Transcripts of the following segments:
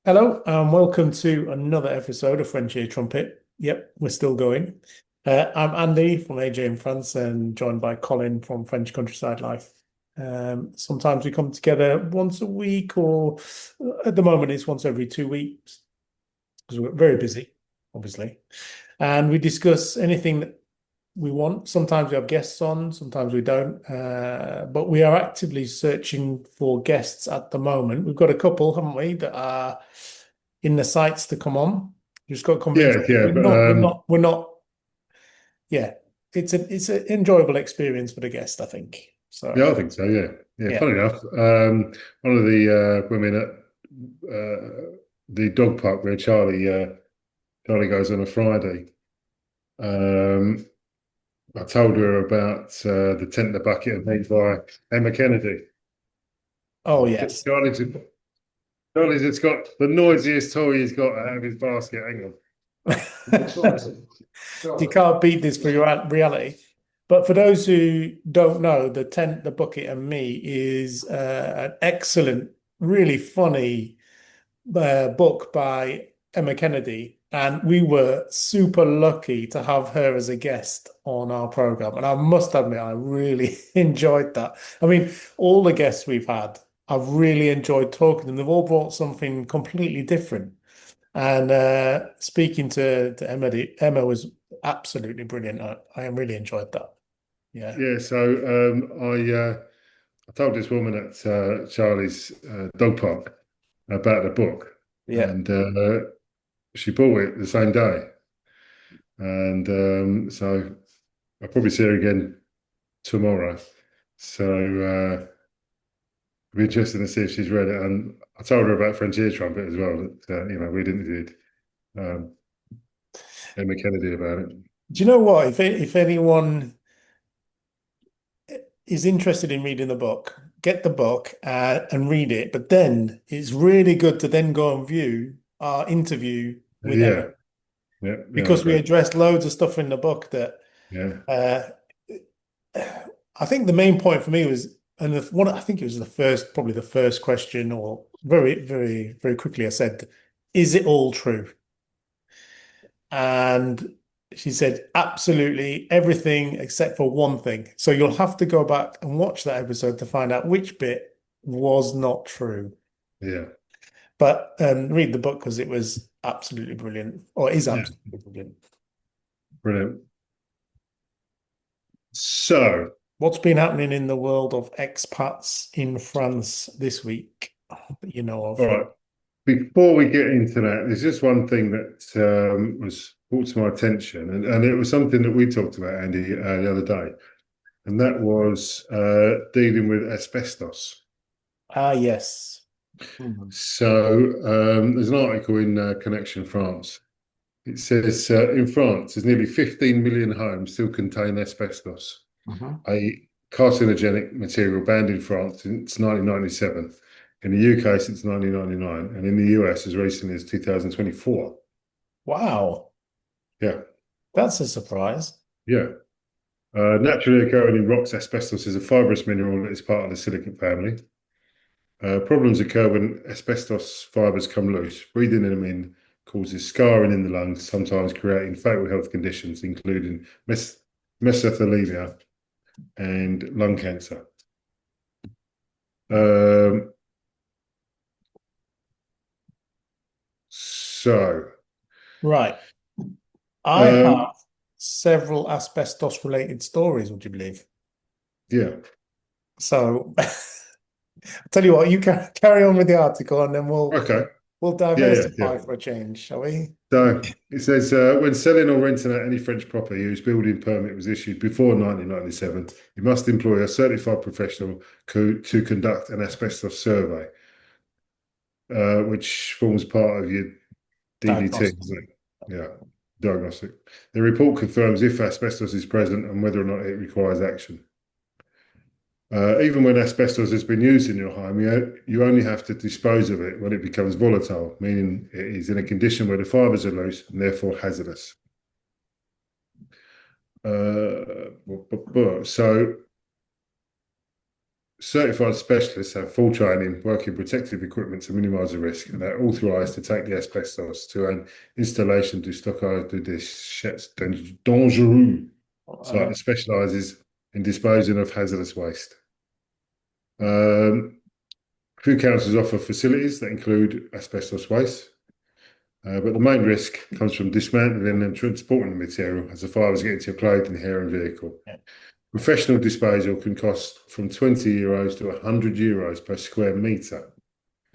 Hello, and welcome to another episode of French Ear Trumpet. Yep, we're still going. I'm Andy from AJ in France and joined by Colin from French Countryside Life. Sometimes we come together once a week, or at the moment it's once every 2 weeks because we're very busy, obviously. And we discuss anything that we want. Sometimes we have guests on, sometimes we don't. But we are actively searching for guests at the moment. We've got a couple, haven't we, that are in the sights to come on. Just got to convince Yeah, them. yeah, We're but not, we're not, we're not. Yeah, it's an enjoyable experience for the guest, I think. yeah, So I think so. Yeah, yeah. yeah. Funny enough, one of the women at the dog park where Charlie goes on a Friday. Um, I told her about the tent, the bucket, made by Emma Kennedy. Oh yes. Charlie's Charlie's it's got the noisiest toy he's got out of his basket. Hang on. You can't beat this for your reality. But for those who don't know, The Tent, the Bucket, and Me is an excellent, really funny book by Emma Kennedy. And we were super lucky to have her as a guest on our program. And I must admit, I really enjoyed that. I mean, all the guests we've had, I've really enjoyed talking to them. They've all brought something completely different. And speaking to Emma was absolutely brilliant. I really enjoyed that. Yeah. Yeah, so I told this woman at Charlie's dog park about the book, Yeah. and she bought it the same day. And so I'll probably see her again tomorrow. So it'll be interesting to see if she's read it. And I told her about French ear trumpet as well. That we'd interviewed um, Emma Kennedy about it. Do you know what? If anyone is interested in reading the book, get the book and read it. But then it's really good to then go and view our interview with Emma Yeah, yeah, yeah, I because we agree. addressed loads of stuff in the book that Yeah, uh, I think the main point for me was, and one, I think it was probably the first question, or very quickly, I said, "Is it all true?" And she said, absolutely everything except for one thing. So you'll have to go back and watch that episode to find out which bit was not true. yeah, But read the book because it was absolutely brilliant, or is yeah. absolutely brilliant. Brilliant. So, What's been happening in the world of expats in France this week that you know all of? right. Before we get into that, there's just one thing that was brought to my attention, and it was something that we talked about, Andy, the other day, and that was dealing with asbestos. Ah, yes. Mhm. So there's an article in Connection France. It says in France, there's nearly 15 million homes still contain asbestos, Mhm. a carcinogenic material banned in France since 1997, in the UK since 1999, and in the US as recently as 2024. Wow, Yeah, that's a surprise. yeah. Naturally occurring in rocks, asbestos is a fibrous mineral that is part of the silicate family. Problems occur when asbestos fibers come loose. Breathing them in causes scarring in the lungs, sometimes creating fatal health conditions, including mesothelioma and lung cancer. Um, so, Right. I um, have several asbestos related stories, would you believe? yeah, So I'll tell you what, you carry on with the article and then okay, we'll yeah, yeah, yeah. diversify for a change, shall we? So it says when selling or renting out any French property whose building permit was issued before 1997, you must employ a certified professional to conduct an asbestos survey, which forms part of your DDT, Diagnostic. isn't it? Yeah, diagnostic. The report confirms if asbestos is present and whether or not it requires action. Even when asbestos has been used in your home, you only have to dispose of it when it becomes volatile, meaning it is in a condition where the fibers are loose and therefore hazardous. So certified specialists have full training, work in protective equipment to minimise the risk, and are authorised to take the asbestos to an installation du stockage de déchets dangereux site Uh, that specialises in disposing of hazardous waste. Um, Few councils offer facilities that include asbestos waste, but the main risk comes from dismantling and transporting the material as the fibres get into your clothing, hair, and vehicle. yeah. Professional disposal can cost from €20 to €100 per square metre.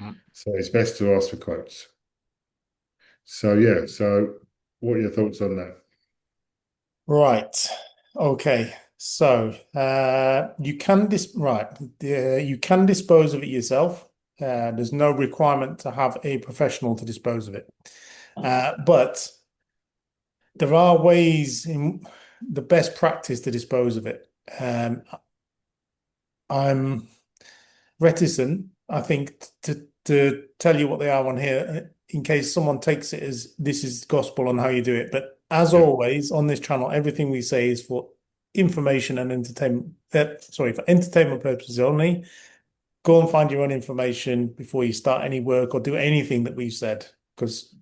Mm. So it's best to ask for quotes. So yeah, so what are your thoughts on that? Right. Okay. So you can you can dispose of it yourself. There's no requirement to have a professional to dispose of it. But there are ways in the best practice to dispose of it. I'm reticent, I think, to tell you what they are on here in case someone takes it as this is gospel on how you do it. But as Yeah. always on this channel, everything we say is for information and entertainment. Sorry, for entertainment purposes only. Go and find your own information before you start any work or do anything that we've said, because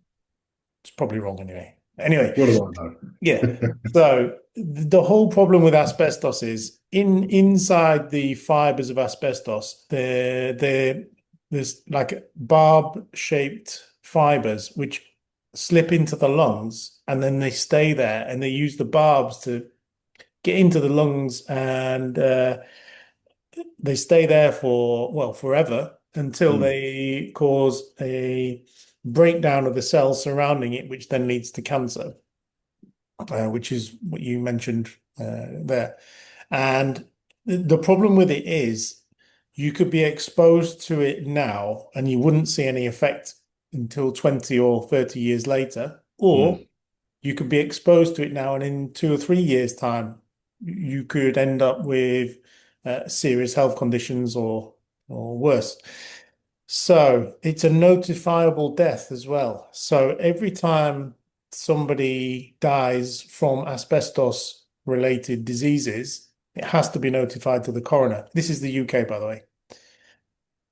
it's probably wrong anyway. Anyway, What do I know? yeah. So the whole problem with asbestos is inside the fibers of asbestos, there's like barb-shaped fibers which slip into the lungs and then they stay there and they use the barbs to get into the lungs and they stay there for, well, forever until Mm, they cause a breakdown of the cells surrounding it, which then leads to cancer, which is what you mentioned there. And the problem with it is you could be exposed to it now and you wouldn't see any effect until 20 or 30 years later, or mm, you could be exposed to it now and in 2 or 3 years' time, you could end up with serious health conditions or worse. So it's a notifiable death as well. So every time somebody dies from asbestos related diseases, it has to be notified to the coroner. This is the UK, by the way.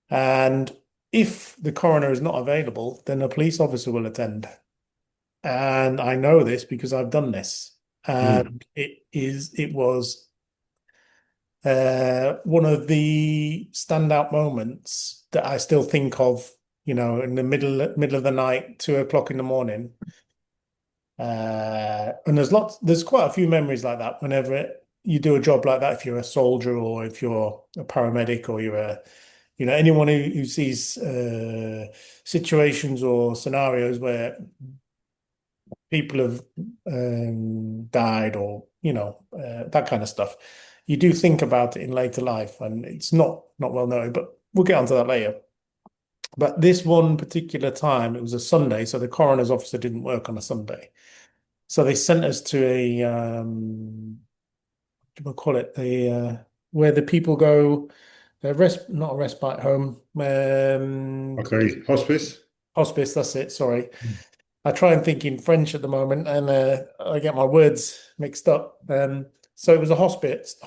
And if the coroner is not available, then a police officer will attend. And I know this because I've done this. mm. And it was one of the standout moments that I still think of, in the middle of the night, 2 o'clock in the morning. And there's quite a few memories like that whenever you do a job like that, if you're a soldier or if you're a paramedic or anyone who sees situations or scenarios where people have died or that kind of stuff. You do think about it in later life, and it's not well known, but we'll get onto that later. But this one particular time, it was a Sunday, so the coroner's officer didn't work on a Sunday. So they sent us to a what do we call it? The where the people go, not a respite home, Okay, hospice. hospice. That's it. Sorry. Mm. I try and think in French at the moment, and I get my words mixed up. So it was a hospice,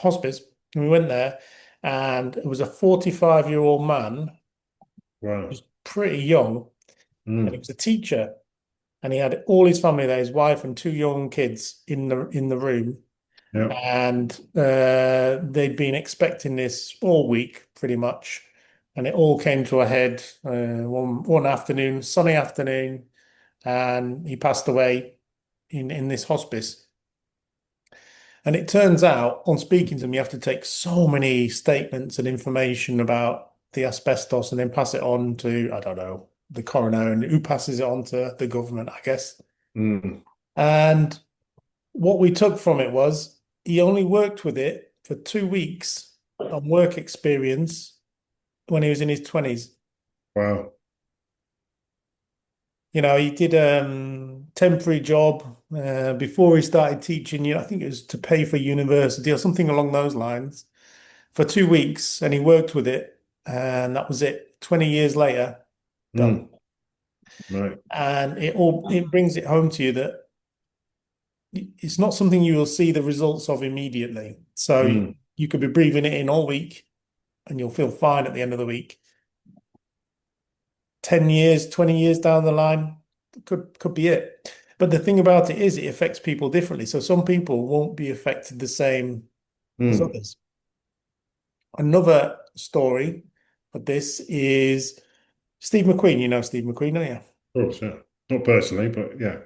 and we went there, and it was a 45-year-old man, Wow. who's pretty young, and he Mm. was a teacher, and he had all his family there, his wife and two young kids in the room, Yeah. and they'd been expecting this all week, pretty much, and it all came to a head one afternoon, sunny afternoon, and he passed away in this hospice. And it turns out, on speaking to him, you have to take so many statements and information about the asbestos and then pass it on to, I don't know, the coroner, and who passes it on to the government, I guess. Mm. And what we took from it was he only worked with it for 2 weeks on work experience when he was in his 20s. Wow. He did a temporary job before he started teaching. I think it was to pay for university or something along those lines for 2 weeks, and he worked with it, and that was it. 20 years later, done. Mm. Right. And it brings it home to you that it's not something you will see the results of immediately. So Mm. you could be breathing it in all week, and you'll feel fine at the end of the week. 10 years, 20 years down the line, could be it. But the thing about it is it affects people differently. So some people won't be affected the same as Mm. others. Another story of this is Steve McQueen. You know Steve McQueen, don't you? Of course, yeah. Not personally, but yeah.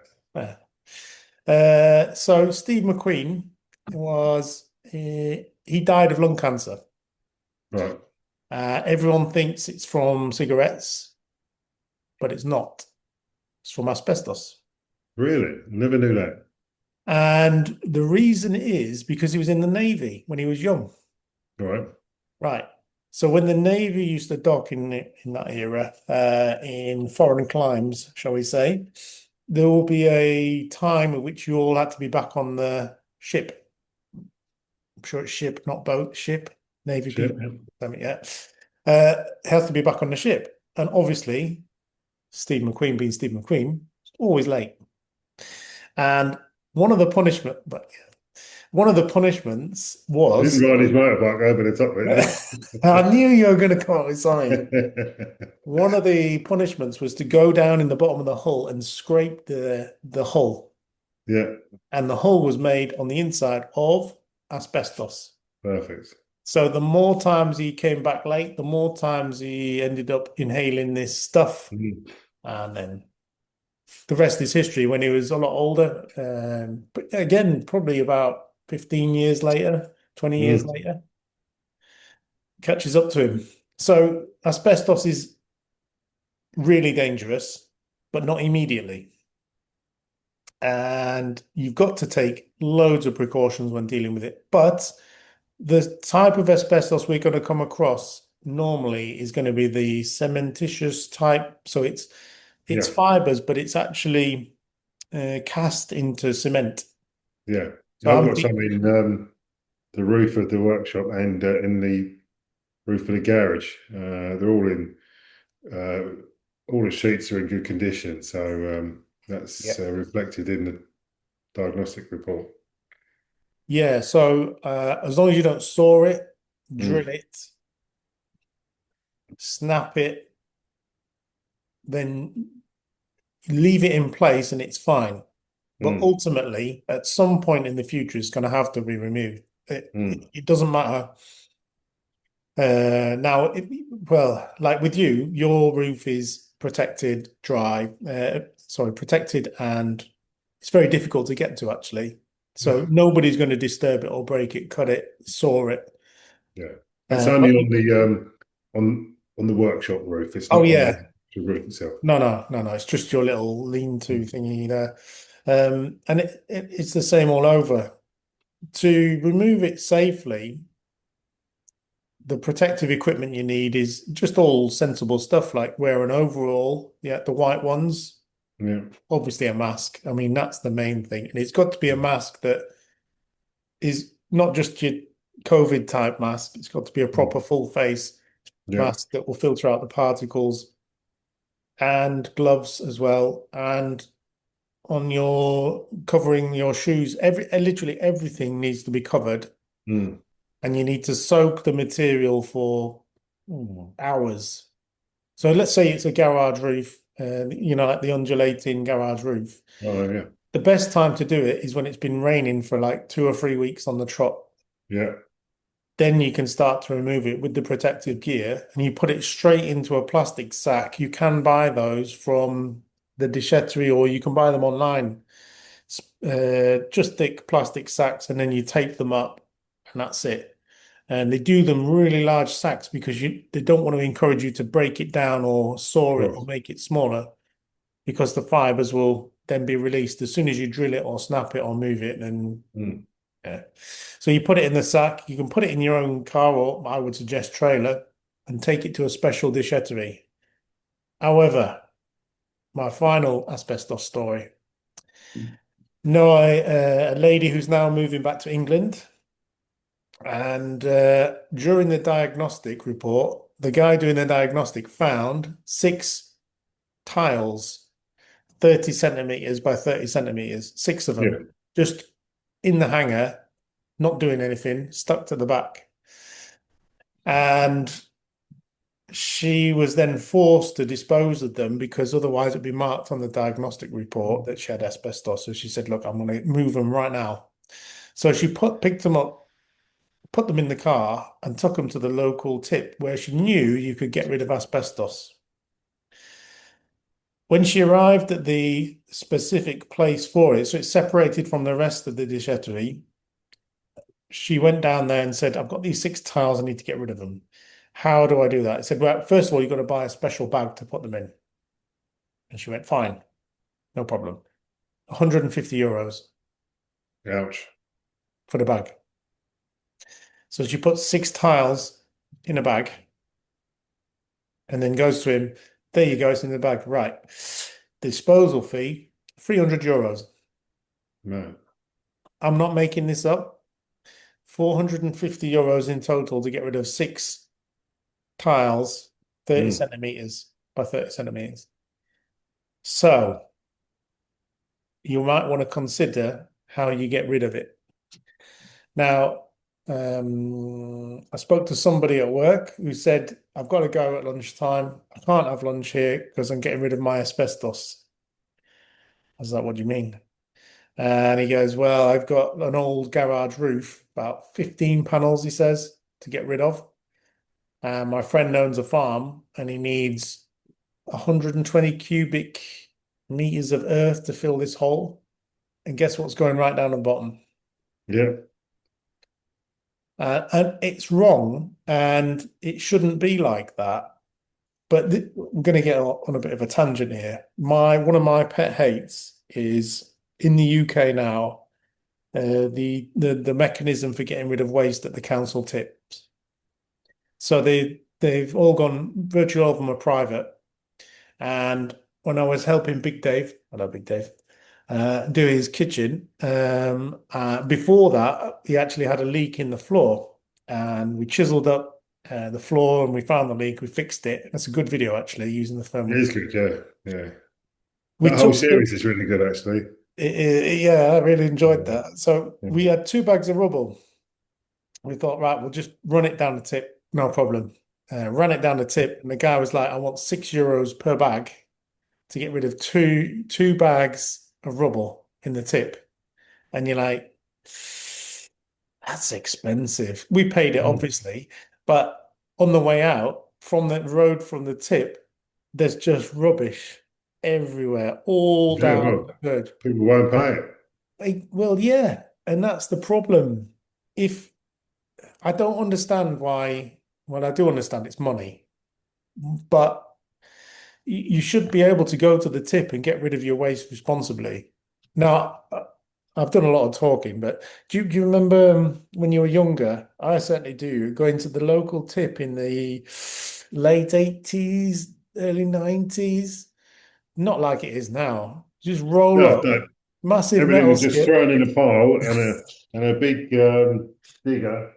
Yeah. So Steve McQueen was he died of lung cancer. Right. Everyone thinks it's from cigarettes, but it's not. It's from asbestos. Really? Never knew that. And the reason is because he was in the Navy when he was young. Right. Right. So when the Navy used to dock in that era, in foreign climes, shall we say, there will be a time at which you all had to be back on the ship. I'm sure it's ship, not boat, ship. Navy Shit. people, yeah. Has to be back on the ship. And obviously, Steve McQueen being Steve McQueen, always late. And one of the punishment, but one of the punishments He didn't was ride his motorbike over the top of I knew you were going to come up with something. it, One of the punishments was to go down in the bottom of the hull and scrape the hull. Yeah, And the hull was made on the inside of asbestos. perfect. So the more times he came back late, the more times he ended up inhaling this stuff. Mm. And then the rest is history when he was a lot older. But again, probably about 15 years later, 20 years Mm. later, catches up to him. So asbestos is really dangerous, but not immediately. And you've got to take loads of precautions when dealing with it. But the type of asbestos we're going to come across normally is going to be the cementitious type. So it's Yeah, fibers, but it's actually cast into cement. yeah. So I've I'm got some in the roof of the workshop and in the roof of the garage. They're all the sheets are in good condition, so yeah. that's reflected in the diagnostic report. Yeah. So as long as you don't saw it, drill Mm. it, snap it, then leave it in place and it's fine. But Mm. ultimately, at some point in the future, it's going to have to be removed. Mm. It doesn't matter. Now, well, like with you, your roof is protected, dry, sorry, protected, and it's very difficult to get to actually. So nobody's going to disturb it or break it, cut it, saw it. Yeah, that's But only on the on the workshop roof. It's oh not on the yeah, actual roof itself. no, it's just your little lean-to thingy there. And it's the same all over. To remove it safely, the protective equipment you need is just all sensible stuff like wear an overall, yeah, the white ones, Yeah. obviously a mask. I mean, that's the main thing. And it's got to be a mask that is not just your COVID type mask, it's got to be a Mm. proper full face Yeah. mask that will filter out the particles and gloves as well. And on your covering your shoes, literally everything needs to be covered Mm. and you need to soak the material for hours. So let's say it's a garage roof, like the undulating garage roof. Oh yeah. The best time to do it is when it's been raining for like 2 or 3 weeks on the trot. Yeah. Then you can start to remove it with the protective gear and you put it straight into a plastic sack. You can buy those from the déchetterie or you can buy them online. Just thick plastic sacks and then you tape them up and that's it. And they do them really large sacks because they don't want to encourage you to break it down or Of saw it or course. make it smaller because the fibers will then be released as soon as you drill it or snap it or move it. Then Mm. yeah. So you put it in the sack. You can put it in your own car or I would suggest trailer and take it to a special déchetterie. However, my final asbestos story. No, a lady who's now moving back to England. And during the diagnostic report, the guy doing the diagnostic found 6 tiles, 30 centimeters by 30 centimeters, 6 of them, Yeah. just in the hanger, not doing anything, stuck to the back. And she was then forced to dispose of them because otherwise it'd be marked on the diagnostic report that she had asbestos. So she said, "Look, I'm going to move them right now." So she picked them up, put them in the car, and took them to the local tip where she knew you could get rid of asbestos. When she arrived at the specific place for it, so it's separated from the rest of the déchetterie, she went down there and said, "I've got these 6 tiles, I need to get rid of them. How do I do that?" I said, "Well, first of all, you've got to buy a special bag to put them in." And she went, "Fine, no problem." 150 euros Ouch. for the bag. So she puts 6 tiles in a bag and then goes to him. "There you go, it's in the bag." Right. Disposal fee, 300 euros. No. I'm not making this up. 450 euros in total to get rid of 6 tiles, 30 Mm. centimeters by 30 centimeters. So you might want to consider how you get rid of it. Now, I spoke to somebody at work who said, "I've got to go at lunchtime. I can't have lunch here because I'm getting rid of my asbestos." I was like, "What do you mean?" And he goes, "Well, I've got an old garage roof, about 15 panels," he says, "to get rid of. And my friend owns a farm and he needs 120 cubic meters of earth to fill this hole. And guess what's going right down the bottom?" Yeah. And it's wrong and it shouldn't be like that. But we're going to get on a bit of a tangent here. One of my pet hates is in the UK now, the mechanism for getting rid of waste at the council tips. So they've all gone, virtually all of them are private. And when I was helping Big Dave, hello Big Dave, do his kitchen, before that he actually had a leak in the floor, and we chiseled up the floor and we found the leak. We fixed it. That's a good video actually using the It thermal. is good. Yeah. Yeah. We That whole took the, series is really good, actually. yeah, I really enjoyed Yeah. that. So Yeah. we had 2 bags of rubble. We thought, right, we'll just run it down the tip, no problem. Ran it down the tip, and the guy was like, "I want 6 euros per bag to get rid of two bags of rubble in the tip." And you're like, "That's expensive." We paid it, Mm. obviously, but on the way out from the road from the tip, there's just rubbish everywhere, all Yeah. down Well, the road. people won't pay it. Well, yeah, and that's the problem. If I don't understand why, well, I do understand it's money, but you should be able to go to the tip and get rid of your waste responsibly. Now, I've done a lot of talking, but do you remember when you were younger? I certainly do. Going to the local tip in the late 80s, early 90s, not like it is now. Just roll No, up, no. massive Everything metal was just skip. thrown in a pile, and a big digger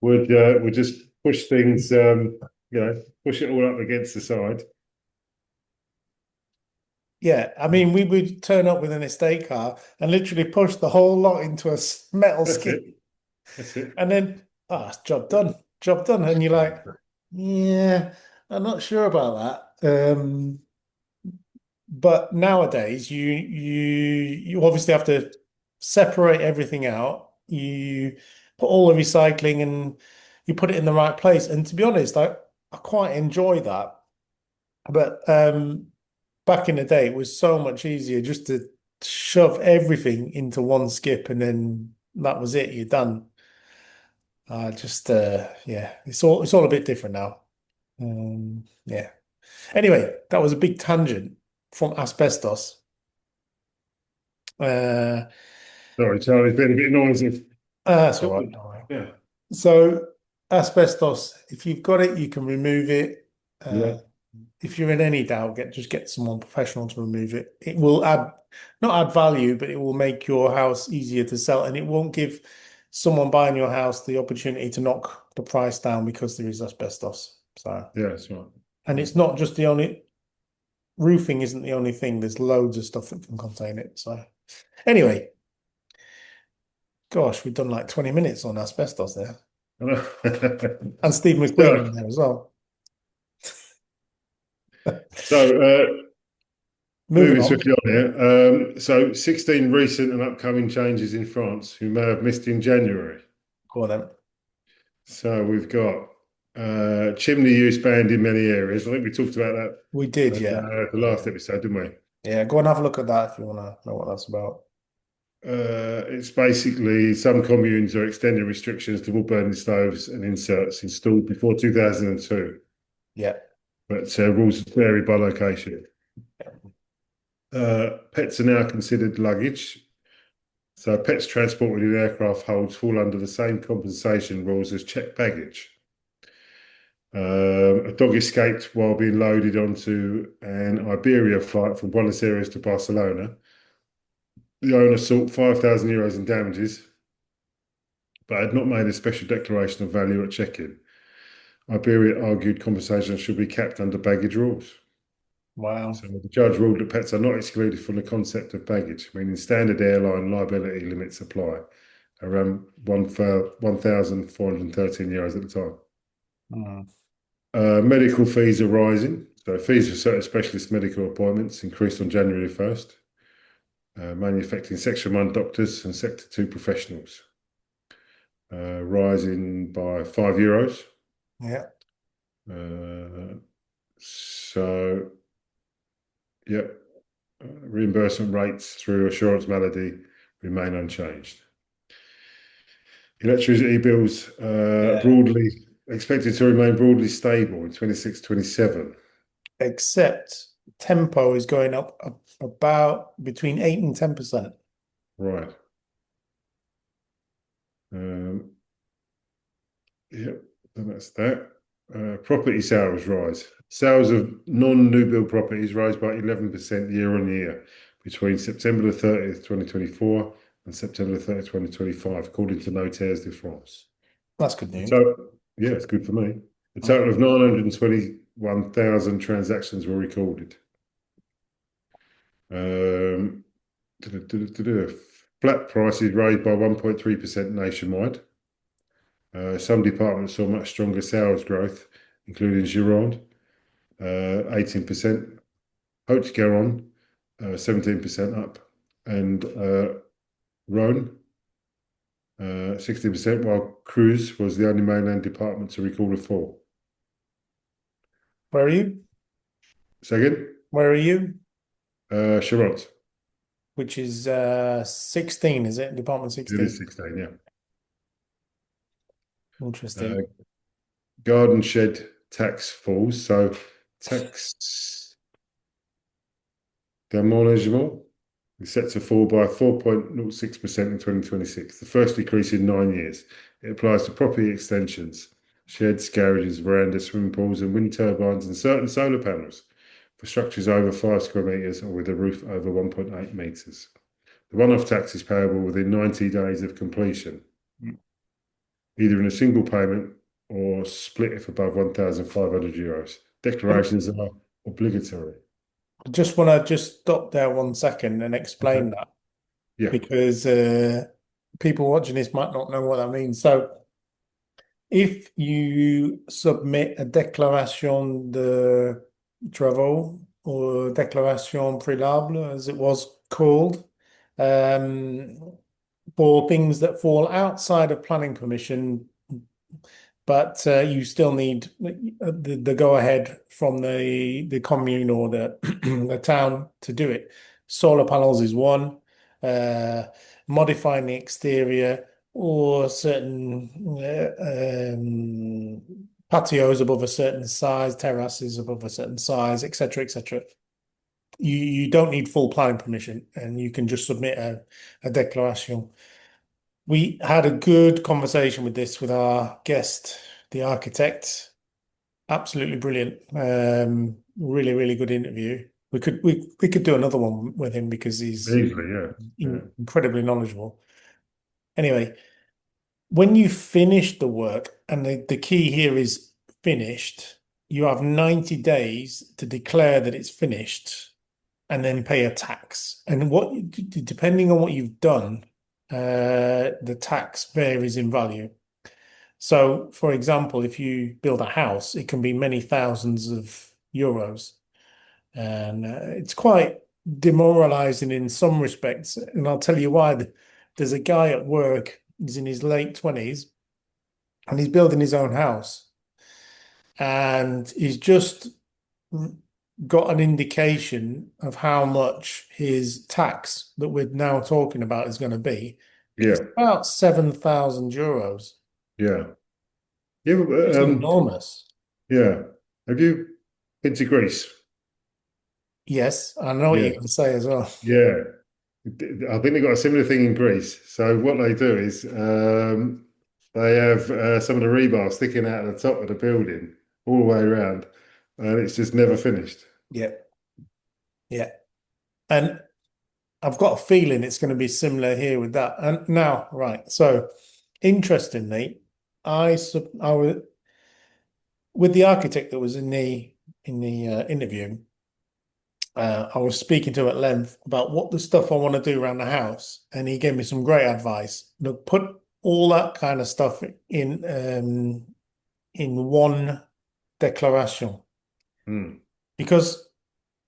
would just push things, push it all up against the side. Yeah, I mean, we would turn up with an estate car and literally push the whole lot into a metal That's skip. it. That's it. And then, it's job done, job done. And you're like, "Yeah, I'm not sure about that." But nowadays, you obviously have to separate everything out. You put all the recycling and you put it in the right place. And to be honest, I quite enjoy that. But back in the day, it was so much easier just to shove everything into one skip and then that was it. You're done. Yeah, it's all a bit different now. Yeah. Anyway, that was a big tangent from asbestos. Uh, Sorry, Charlie's been a bit noisy. that's all Oh, right. Don't worry. yeah. So asbestos, if you've got it, you can remove it. Yeah. If you're in any doubt, just get someone professional to remove it. It will not add value, but it will make your house easier to sell, and it won't give someone buying your house the opportunity to knock the price down because there is asbestos. So, Yeah, that's right. and Yeah. it's not just the only roofing isn't the only thing. There's loads of stuff that can contain it. So, anyway, gosh, we've done like 20 minutes on asbestos there. I know. And Steve McQueen in So, there as well. so Moving moving on. swiftly on here. 16 recent and upcoming changes in France who may have missed in January. Go on then. So we've got chimney use banned in many areas. I think we talked about that We did, yeah. the last episode, didn't we? Yeah, go and have a look at that if you want to know what that's about. It's basically some communes are extending restrictions to wood burning stoves and inserts installed before 2002, Yeah. but rules vary by location. Pets are now considered luggage, so pets transported in aircraft holds fall under the same compensation rules as checked baggage. A dog escaped while being loaded onto an Iberia flight from Buenos Aires to Barcelona. The owner sought €5,000 in damages, but had not made a special declaration of value at check-in. Iberia argued compensation should be capped under baggage rules. Wow. So the judge ruled that pets are not excluded from the concept of baggage, meaning standard airline liability limits apply, around €1,413 at the time. Mm. Medical fees are rising. So fees for certain specialist medical appointments increased on January 1st, mainly affecting Section 1 doctors and Sector 2 professionals, rising by €5. Yeah. Uh, so, yep, reimbursement rates through assurance malady remain unchanged. Electricity bills Yeah. broadly expected to remain broadly stable in 26-27. Except tempo is going up about between 8 and 10%. Right. Um, yep, and that's that. Property sales rise. Sales of non-new build properties rose by 11% year on year between September the 30th, 2024 and September the 30th, 2025, according to Notaires de France. That's good The news. total, yeah, it's good for me. A Mm. total of 921,000 transactions were recorded. Um, Flat prices raised by 1.3% nationwide. Some departments saw much stronger sales growth, including Gironde, 18%, Haute-Garonne, 17% up, and Rhône, 60%, while Creuse was the only mainland department to record a fall. Where are you? Second, Where are you? Charente. Which is 16, is it? Department It is 16. 16, yeah. Interesting. Uh, Garden shed tax falls. So tax d'aménagement is set to fall by 4.06% in 2026, the first decrease in 9 years. It applies to property extensions, sheds, garages, verandas, swimming pools, and wind turbines, and certain solar panels for structures over 5 square meters or with a roof over 1.8 meters. The one-off tax is payable within 90 days of completion, either in a single payment or split if above €1,500. Declarations are obligatory. I just want to just stop there 1 second and explain Okay. that Yeah. because people watching this might not know what that means. So if you submit a déclaration de travaux or déclaration préalable, as it was called, um, for things that fall outside of planning permission, but you still need the go ahead from the commune or the the town to do it. Solar panels is one. Uh, Modifying the exterior or certain patios above a certain size, terraces above a certain size, etc., etc. You don't need full planning permission, and you can just submit a declaration. We had a good conversation with this with our guest, the architect. Absolutely brilliant. Really, really good interview. We could do another one with him because he's Easily, yeah. Yeah. incredibly knowledgeable. Anyway, when you finish the work, and the key here is finished, you have 90 days to declare that it's finished and then pay a tax. And depending on what you've done, the tax varies in value. So, for example, if you build a house, it can be many thousands of euros. And it's quite demoralizing in some respects. And I'll tell you why. There's a guy at work, he's in his late 20s, and he's building his own house. And he's just got an indication of how much his tax that we're now talking about is going to be. It's Yeah, about 7,000 euros. yeah, yeah. It's enormous. Yeah. Have you been to Greece? Yes, I know what you're Yeah, going to say as well. yeah. I think they've got a similar thing in Greece. So what they do is they have some of the rebar sticking out of the top of the building all the way around, and it's just never finished. Yeah, yeah. And I've got a feeling it's going to be similar here with that. And now, right. So, interestingly, I was with the architect that was in the interview. I was speaking to him at length about what the stuff I want to do around the house, and he gave me some great advice. Look, put all that kind of stuff in one declaration Hmm. because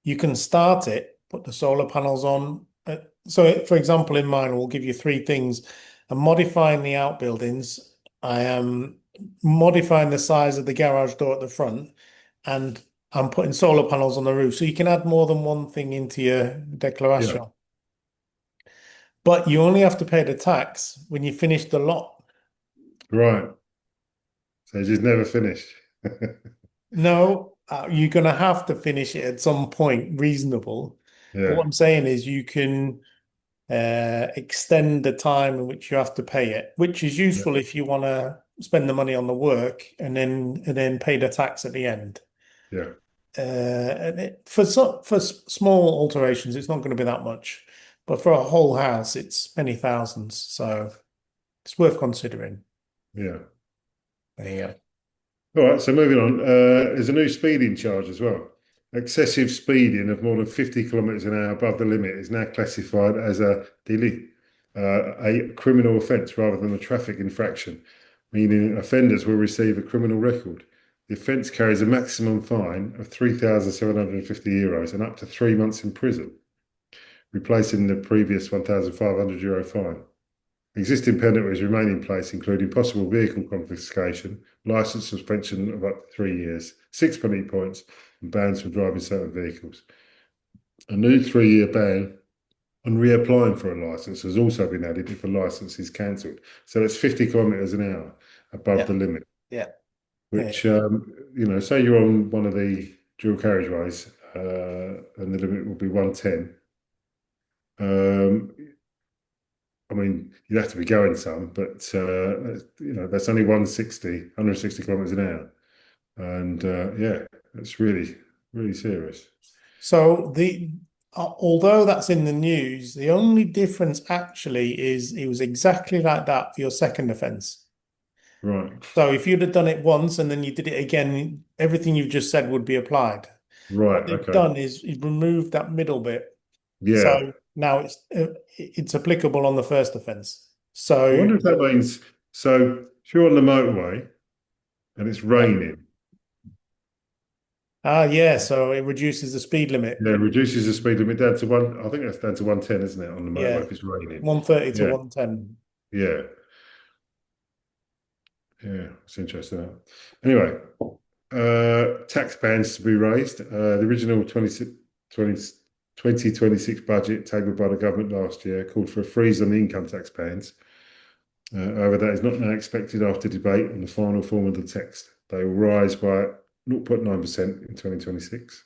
you can start it, put the solar panels on. So, for example, in mine, we'll give you three things. I'm modifying the outbuildings. I am modifying the size of the garage door at the front, and I'm putting solar panels on the roof. So you can add more than one thing into your Yeah, declaration. But you only have to pay the tax when you finish the lot. right. So it's just never finished. No, you're going to have to finish it at some point reasonable. But Yeah, what I'm saying is you can extend the time in which you have to pay it, which is yeah, useful if you want to spend the money on the work and then pay the tax at the end. yeah, And for small alterations, it's not going to be that much, but for a whole house, it's many thousands. So it's worth considering. yeah. There you go. All right, so moving on. There's a new speeding charge as well. Excessive speeding of more than 50 kilometers an hour above the limit is now classified as a délit, a criminal offence rather than a traffic infraction, meaning offenders will receive a criminal record. The offence carries a maximum fine of 3,750 euros and up to 3 months in prison, replacing the previous 1,500 euro fine. Existing penalties remain in place, including possible vehicle confiscation, license suspension of up to 3 years, 6 penalty points, and bans for driving certain vehicles. A new 3-year ban on reapplying for a license has also been added if a license is cancelled. So that's 50 kilometres an hour above Yeah, the limit, yeah, yeah. which, say you're on one of the dual carriageways and the limit will be 110. Um, I mean, you'd have to be going some, but that's only 160 kilometers an hour, and yeah, it's really, really serious. So although that's in the news, the only difference actually is it was exactly like that for your second offence. Right, So if you'd have done it once and then you did it again, everything you've just said would be applied. What right, they've okay, done is you've removed that middle bit. yeah. So now it's applicable on the first offence. I So wonder if that means so. If you're on the motorway and it's yeah. raining, Yeah, so it reduces the speed limit. yeah, it reduces the speed limit down to one. I think that's down to 110, isn't it, on the motorway Yeah, if it's raining? 130 to Yeah, 110. yeah, yeah. It's interesting. Anyway, tax bans to be raised. The original 2026 budget tabled by the government last year called for a freeze on the income tax bans. However, that is not now expected after debate on the final form of the text. They will rise by 0.9% in 2026.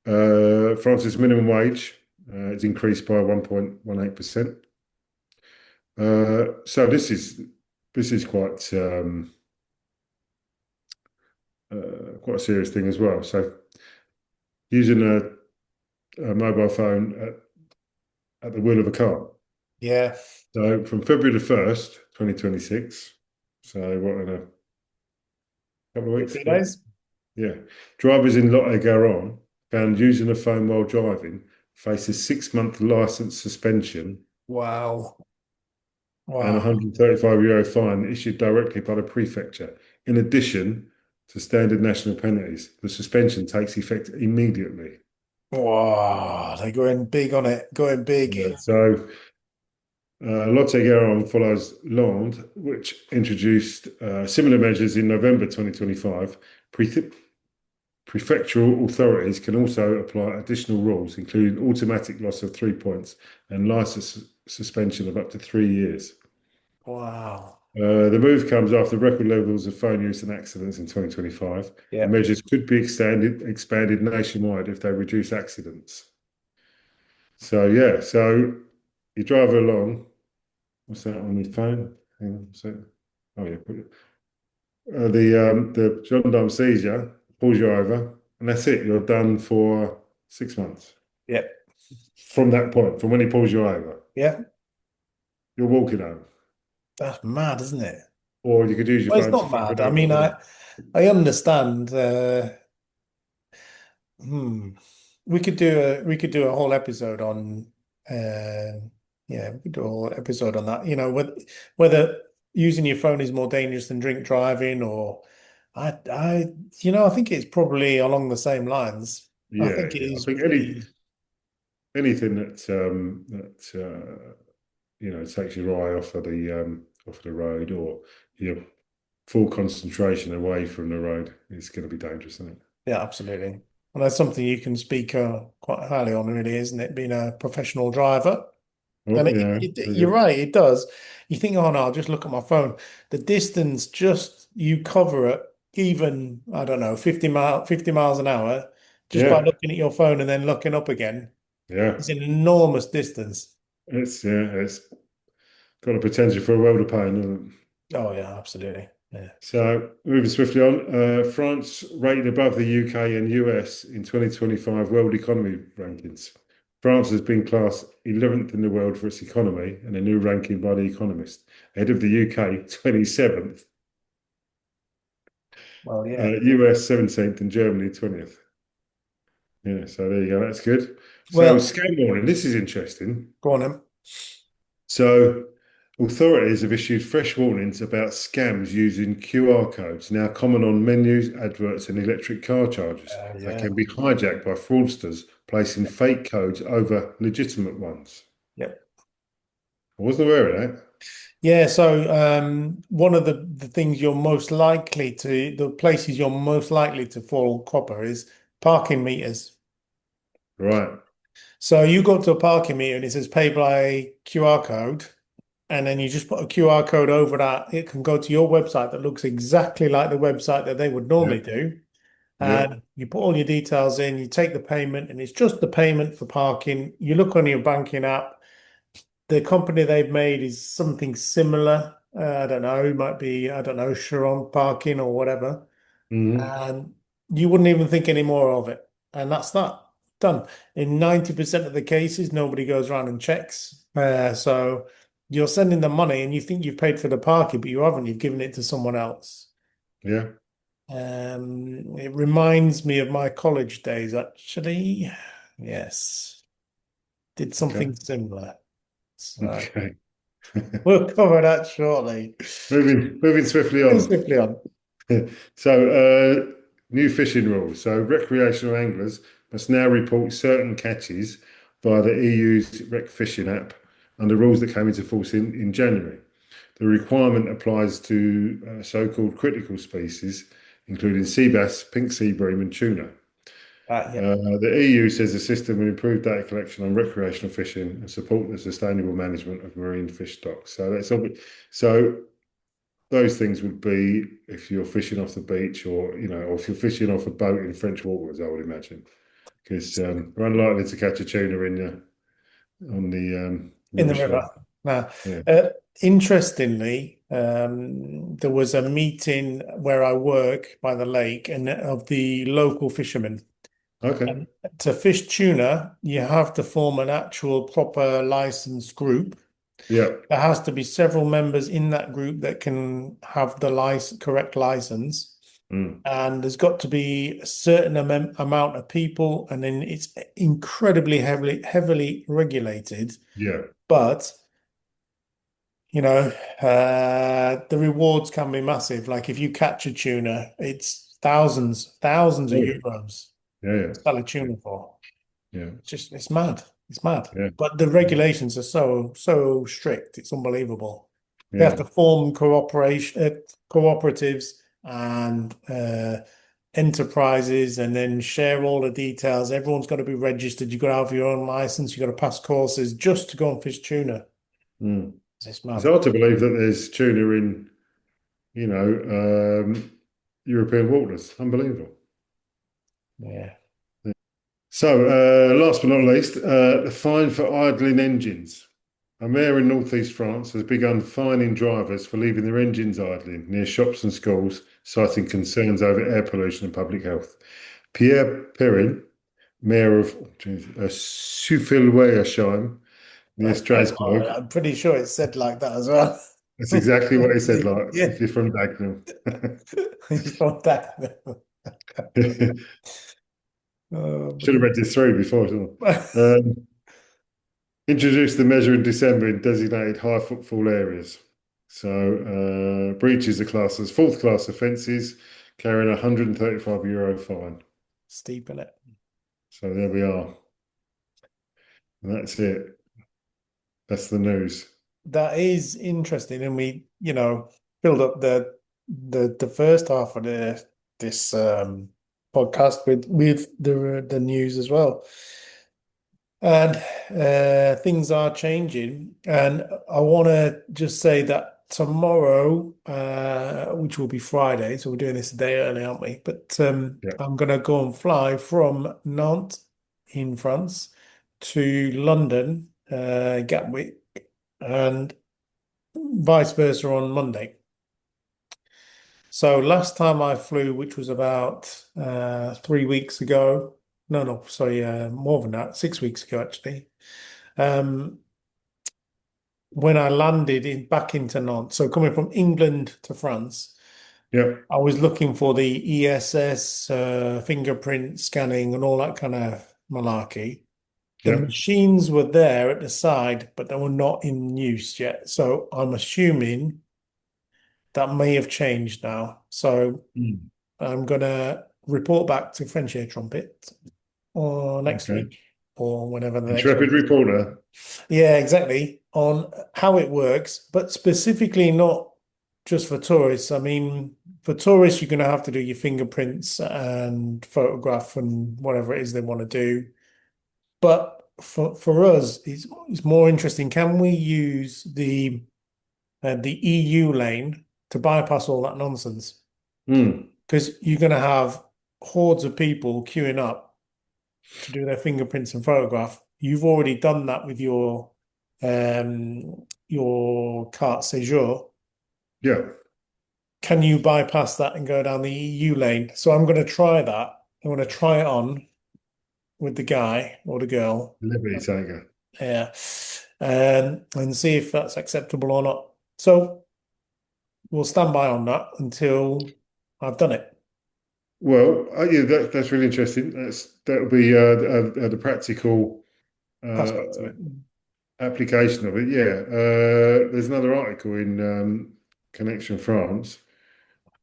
France's minimum wage is increased by 1.18%. So this is quite a serious thing as well. So using a mobile phone at the wheel of a car. Yeah, So from February the 1st, 2026, so what, in a couple of a weeks? few days. Yeah. Drivers in Lot-et-Garonne found using a phone while driving face a 6-month license suspension Wow. and Wow. €135 fine issued directly by the prefecture, in addition to standard national penalties. The suspension takes effect immediately. Wow. They're going big on it, going big. Yeah, so Lotte Garonne follows Lande, which introduced similar measures in November 2025. Prefectural authorities can also apply additional rules, including automatic loss of 3 points and license suspension of up to 3 years. Wow. The move comes after record levels of phone use and accidents in 2025. The Yeah. measures could be expanded nationwide if they reduce accidents. So yeah, so you drive along. What's that on your phone? Hang on a second. Oh yeah, put it. The gendarme sees you, pulls you over, and that's it. You're done for 6 months. Yeah. From that point, from when he pulls you over, Yeah. you're walking home, That's mad, isn't it? or you could use your Well, it's phone to not find mad. out I what mean, to do. I understand. Hmm. We could do a whole episode on yeah, we could do a whole episode on that. Whether using your phone is more dangerous than drink driving or I think it's probably along the same lines. I Yeah, think it yeah. I is think pretty anything that takes your eye off of the road or your full concentration away from the road is going to be dangerous, isn't it? yeah, absolutely. And that's something you can speak quite highly on, really, isn't it? Being a professional driver. Well, And yeah, you're okay. right, it does. You think, oh no, I'll just look at my phone. The distance just you cover it, even, I don't know, 50 miles an hour, just by Yeah, looking at your phone and then looking up again. yeah. It's an enormous distance. It's got a potential for a world of pain, isn't it? Oh yeah, absolutely. Yeah. So moving swiftly on, France rated above the UK and US in 2025 World Economy rankings. France has been classed 11th in the world for its economy and a new ranking by The Economist, ahead of the UK 27th, Well, yeah. US 17th, and Germany 20th. Yeah, so there you go. That's good. So Well, scam warning. This is interesting. go on then. So, authorities have issued fresh warnings about scams using QR codes, now common on menus, adverts, and electric car chargers. They Yeah. can be hijacked by fraudsters placing fake codes over legitimate ones. Yeah. I wasn't aware of that. Yeah, so one of the things the places you're most likely to fall copper is parking meters. Right. So you go to a parking meter and it says pay by QR code, and then you just put a QR code over that. It can go to your website that looks exactly like the website that they would Yeah. normally do. Yeah. And you put all your details in, you take the payment, and it's just the payment for parking. You look on your banking app, the company they've made is something similar. I don't know, it might be, I don't know, Sharon Parking or whatever. Hmm. And you wouldn't even think any more of it. And that's that. Done. In 90% of the cases, nobody goes around and checks. So you're sending the money and you think you've paid for the parking, but you haven't. You've given it to someone else. Yeah. It reminds me of my college days, actually. Yes, did Okay. something similar. So Okay. we'll cover that shortly. Moving swiftly Go on. swiftly on. So, new fishing rules. So, recreational anglers must now report certain catches via the EU's Rec Fishing app under rules that came into force in January. The requirement applies to so-called critical species, including sea bass, pink sea bream, and tuna. Yeah. The EU says the system will improve data collection on recreational fishing and support the sustainable management of marine fish stocks. So that's obvious. So those things would be if you're fishing off the beach or if you're fishing off a boat in French waters, I would imagine, because we're unlikely to catch a tuna on the In the river river. Shannon. Now, Yeah. interestingly, there was a meeting where I work by the lake and of the local fishermen. Okay. And to fish tuna, you have to form an actual proper licensed group. Yeah. There has to be several members in that group that can have the correct license. Mm. And there's got to be a certain amount of people, and then it's incredibly heavily regulated. Yeah. But You know, the rewards can be massive. Like if you catch a tuna, it's thousands of Oh, euros yeah, to sell a tuna for. yeah, It's just, it's mad. It's mad. yeah, But the regulations are so strict. It's unbelievable. They have yeah. to form cooperatives and enterprises, and then share all the details. Everyone's got to be registered. You've got to have your own license. You've got to pass courses just to go and fish tuna. Mm. It's It's mad. hard to believe that there's tuna in, European waters. Unbelievable. Yeah. So, last but not least, the fine for idling engines. A mayor in northeast France has begun fining drivers for leaving their engines idling near shops and schools, citing concerns over air pollution and public health. Pierre Perrin, mayor of Souffelweyersheim, near Strasbourg. I'm pretty sure it's said like that as well. That's exactly what he said, like, Yeah, if you're from Dagenham. he's from that. Oh, Should have read this through before. Shouldn't I? Introduced the measure in December in designated high footfall areas. So breaches are classed as fourth class offences, carrying a €135 fine. steep in it. So there we are. And that's it. That's the news. That is interesting, and we, build up the first half of this podcast with the news as well. And things are changing. And I want to just say that tomorrow, which will be Friday, so we're doing this a day early, aren't we? But Yeah. I'm going to go and fly from Nantes in France to London, Gatwick, and vice versa on Monday. So last time I flew, which was about 3 weeks ago, no, sorry, more than that, 6 weeks ago actually. Um, when I landed back into Nantes, so coming from England to France, Yeah. I was looking for the ESS, fingerprint scanning and all that kind of malarkey. The Yeah. machines were there at the side, but they were not in use yet. So I'm assuming that may have changed now. So Mm. I'm gonna report back to French Air Trumpet or next Okay. week or whenever the next one Intrepid is. reporter. Yeah, exactly. On how it works, but specifically not just for tourists. I mean, for tourists, you're going to have to do your fingerprints and photograph and whatever it is they want to do. But for us, it's more interesting. Can we use the EU lane to bypass all that nonsense? Mm. Because you're going to have hordes of people queuing up to do their fingerprints and photograph. You've already done that with your carte séjour. Yeah. Can you bypass that and go down the EU lane? So I'm going to try that. I'm going to try it on with the guy or the girl. Liberty taker. Yeah. And see if that's acceptable or not. So we'll stand by on that until I've done it. Well, yeah, that's really interesting. That'll be the practical Aspect of uh, it. application of it. Yeah. There's another article in Connection France.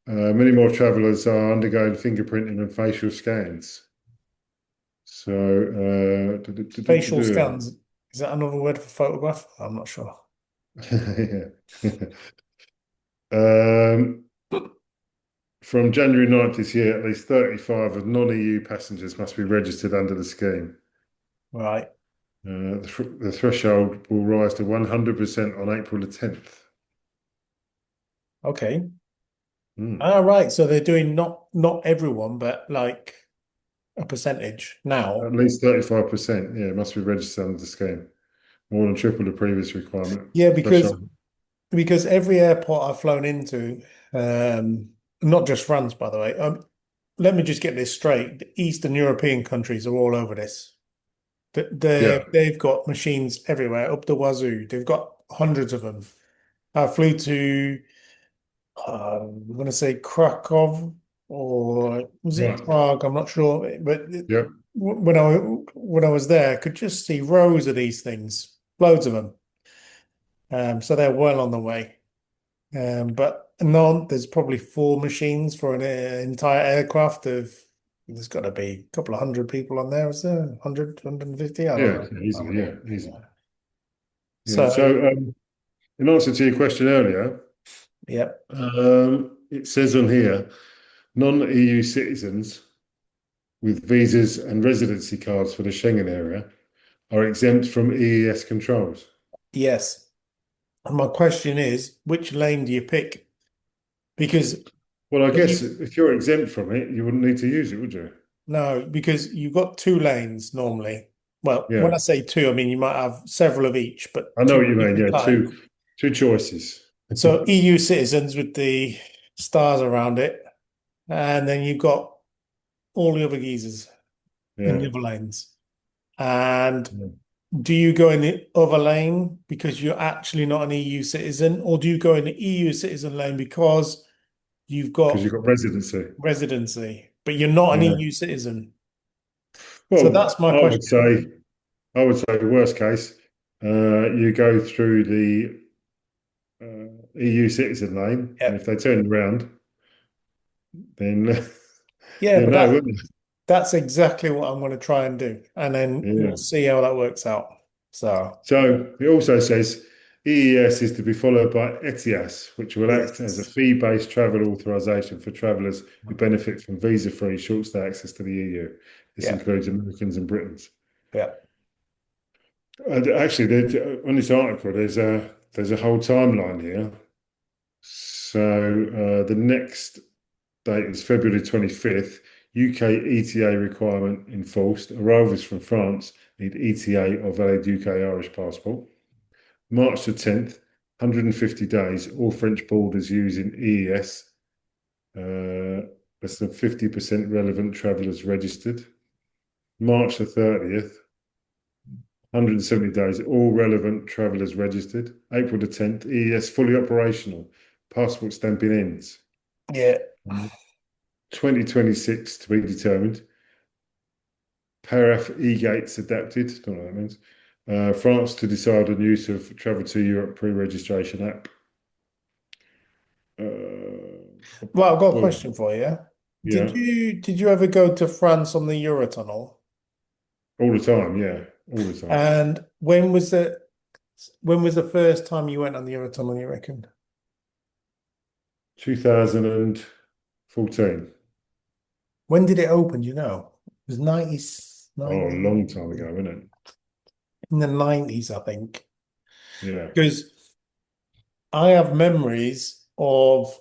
Many more travellers are undergoing fingerprinting and facial scans. So, Facial scans. Is that another word for photograph? I'm not sure. yeah. Um, from January 9th this year, at least 35 of non-EU passengers must be registered under the scheme. Right. The threshold will rise to 100% on April the 10th. Okay. Mm. All right. So they're doing not everyone, but like a percentage now. At least 35%, yeah, must be registered under the scheme. More than triple the previous requirement Yeah, because threshold. because every airport I've flown into, not just France, by the way. Let me just get this straight. The Eastern European countries are all over this. Yeah, They've got machines everywhere, up the wazoo. They've got hundreds of them. I flew to, I'm going to say Krakow or was it right. Prague? I'm not sure, but Yeah, when I was there, I could just see rows of these things, loads of them. So they're well on the way. But no, there's probably four machines for an entire aircraft of, there's got to be a couple of hundred people on there, is there? 100, I don't Yeah, know how easily. many. Yeah, easy. Yeah. Yeah. So, So, in answer to your question earlier, yeah, it says on here, non-EU citizens with visas and residency cards for the Schengen area are exempt from EES controls. yes. And my question is, which lane do you pick? Because Well, I guess you, if you're exempt from it, you wouldn't need to use it, would you? no, because you've got two lanes normally. Well, when Yeah, I say two, I mean you might have several of each, but I know two what you mean. different Yeah, types. two choices. So EU citizens with the stars around it, and then you've got all the other geezers in the Yeah. other lanes. And Yeah. do you go in the other lane because you're actually not an EU citizen, or do you go in the EU citizen lane because you've Because got you've got residency. residency, but you're not an Yeah. EU citizen? So Well, that's my question. I would say worst case, you go through the EU citizen lane, and Yeah. if they turn you around, then Yeah, you but know, wouldn't that's exactly what I'm going to try and do. And then you? we'll Yeah. see how that works out. So, So it also says EES is to be followed by ETIAS, which will act as a yes. fee-based travel authorization for travellers who benefit from visa-free short-stay access to the EU. This Yeah. includes Americans and Britons. Yeah. Actually, on this article, there's a whole timeline here. So the next date is February 25th. UK ETA requirement enforced. Arrivals from France need ETA or valid UK Irish passport. March the 10th, 150 days, all French borders using EES. Less than 50% relevant travellers registered. March the 30th, 170 days, all relevant travellers registered. April the 10th, EES fully operational. Passport stamping ends. Yeah. 2026 to be determined. Paraf e-gates adapted. Don't know what that means. France to decide on use of Travel to Europe pre-registration app. Well, I've got a Well, question for you. Did yeah, you ever go to France on the Eurotunnel? all the time. Yeah, all the time. And when was the first time you went on the Eurotunnel, you reckon? 2014. When did it open, do you know? It was 90s, Oh, a long time ago, isn't it? in the 90s, I think. Yeah, Because I have memories of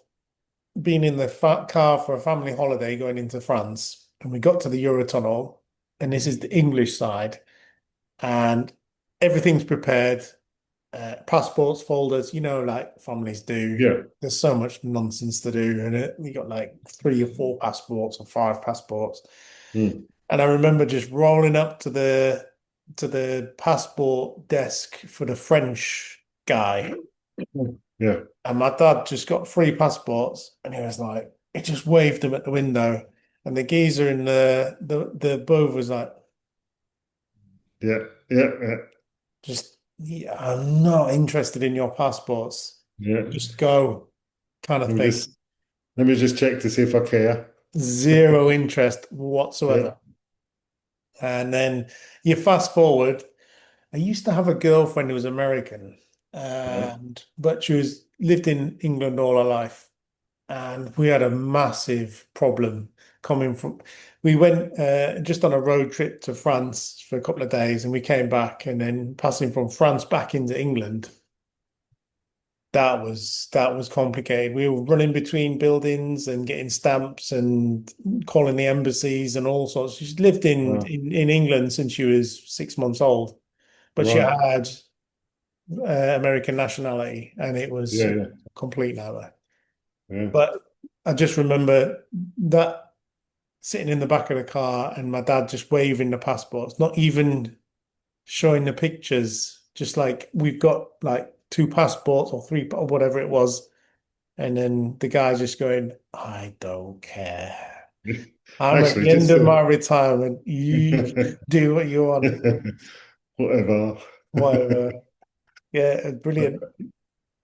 being in the car for a family holiday going into France, and we got to the Eurotunnel, and this is the English side, and everything's prepared, passports, folders, like families do. yeah. There's so much nonsense to do, and you got like three or four passports or five passports. Mm. And I remember just rolling up to the passport desk for the French guy. Yeah, And my dad just got three passports, and he was like, he just waved them at the window. And the geezer in the booth was like, yeah, yeah, yeah, just, yeah, I'm not interested in your passports. yeah. Just go, kind Let of me thing. just let me just check to see if I care. Zero interest Yeah, whatsoever. And then you fast forward. I used to have a girlfriend who was American, right. and but she was lived in England all her life. And we had a massive problem coming from. We went just on a road trip to France for a couple of days, and we came back, and then passing from France back into England. That was complicated. We were running between buildings and getting stamps and calling the embassies and all sorts. She's lived in Uh, in England since she was 6 months old, but she right. had American nationality, and it was Yeah, yeah, a complete nightmare. yeah. But I just remember that sitting in the back of the car and my dad just waving the passports, not even showing the pictures, just like we've got like two passports or three or whatever it was. And then the guy just going, I don't care. I'm at Actually, the end just of my retirement. You do what you want, whatever. whatever. Yeah, brilliant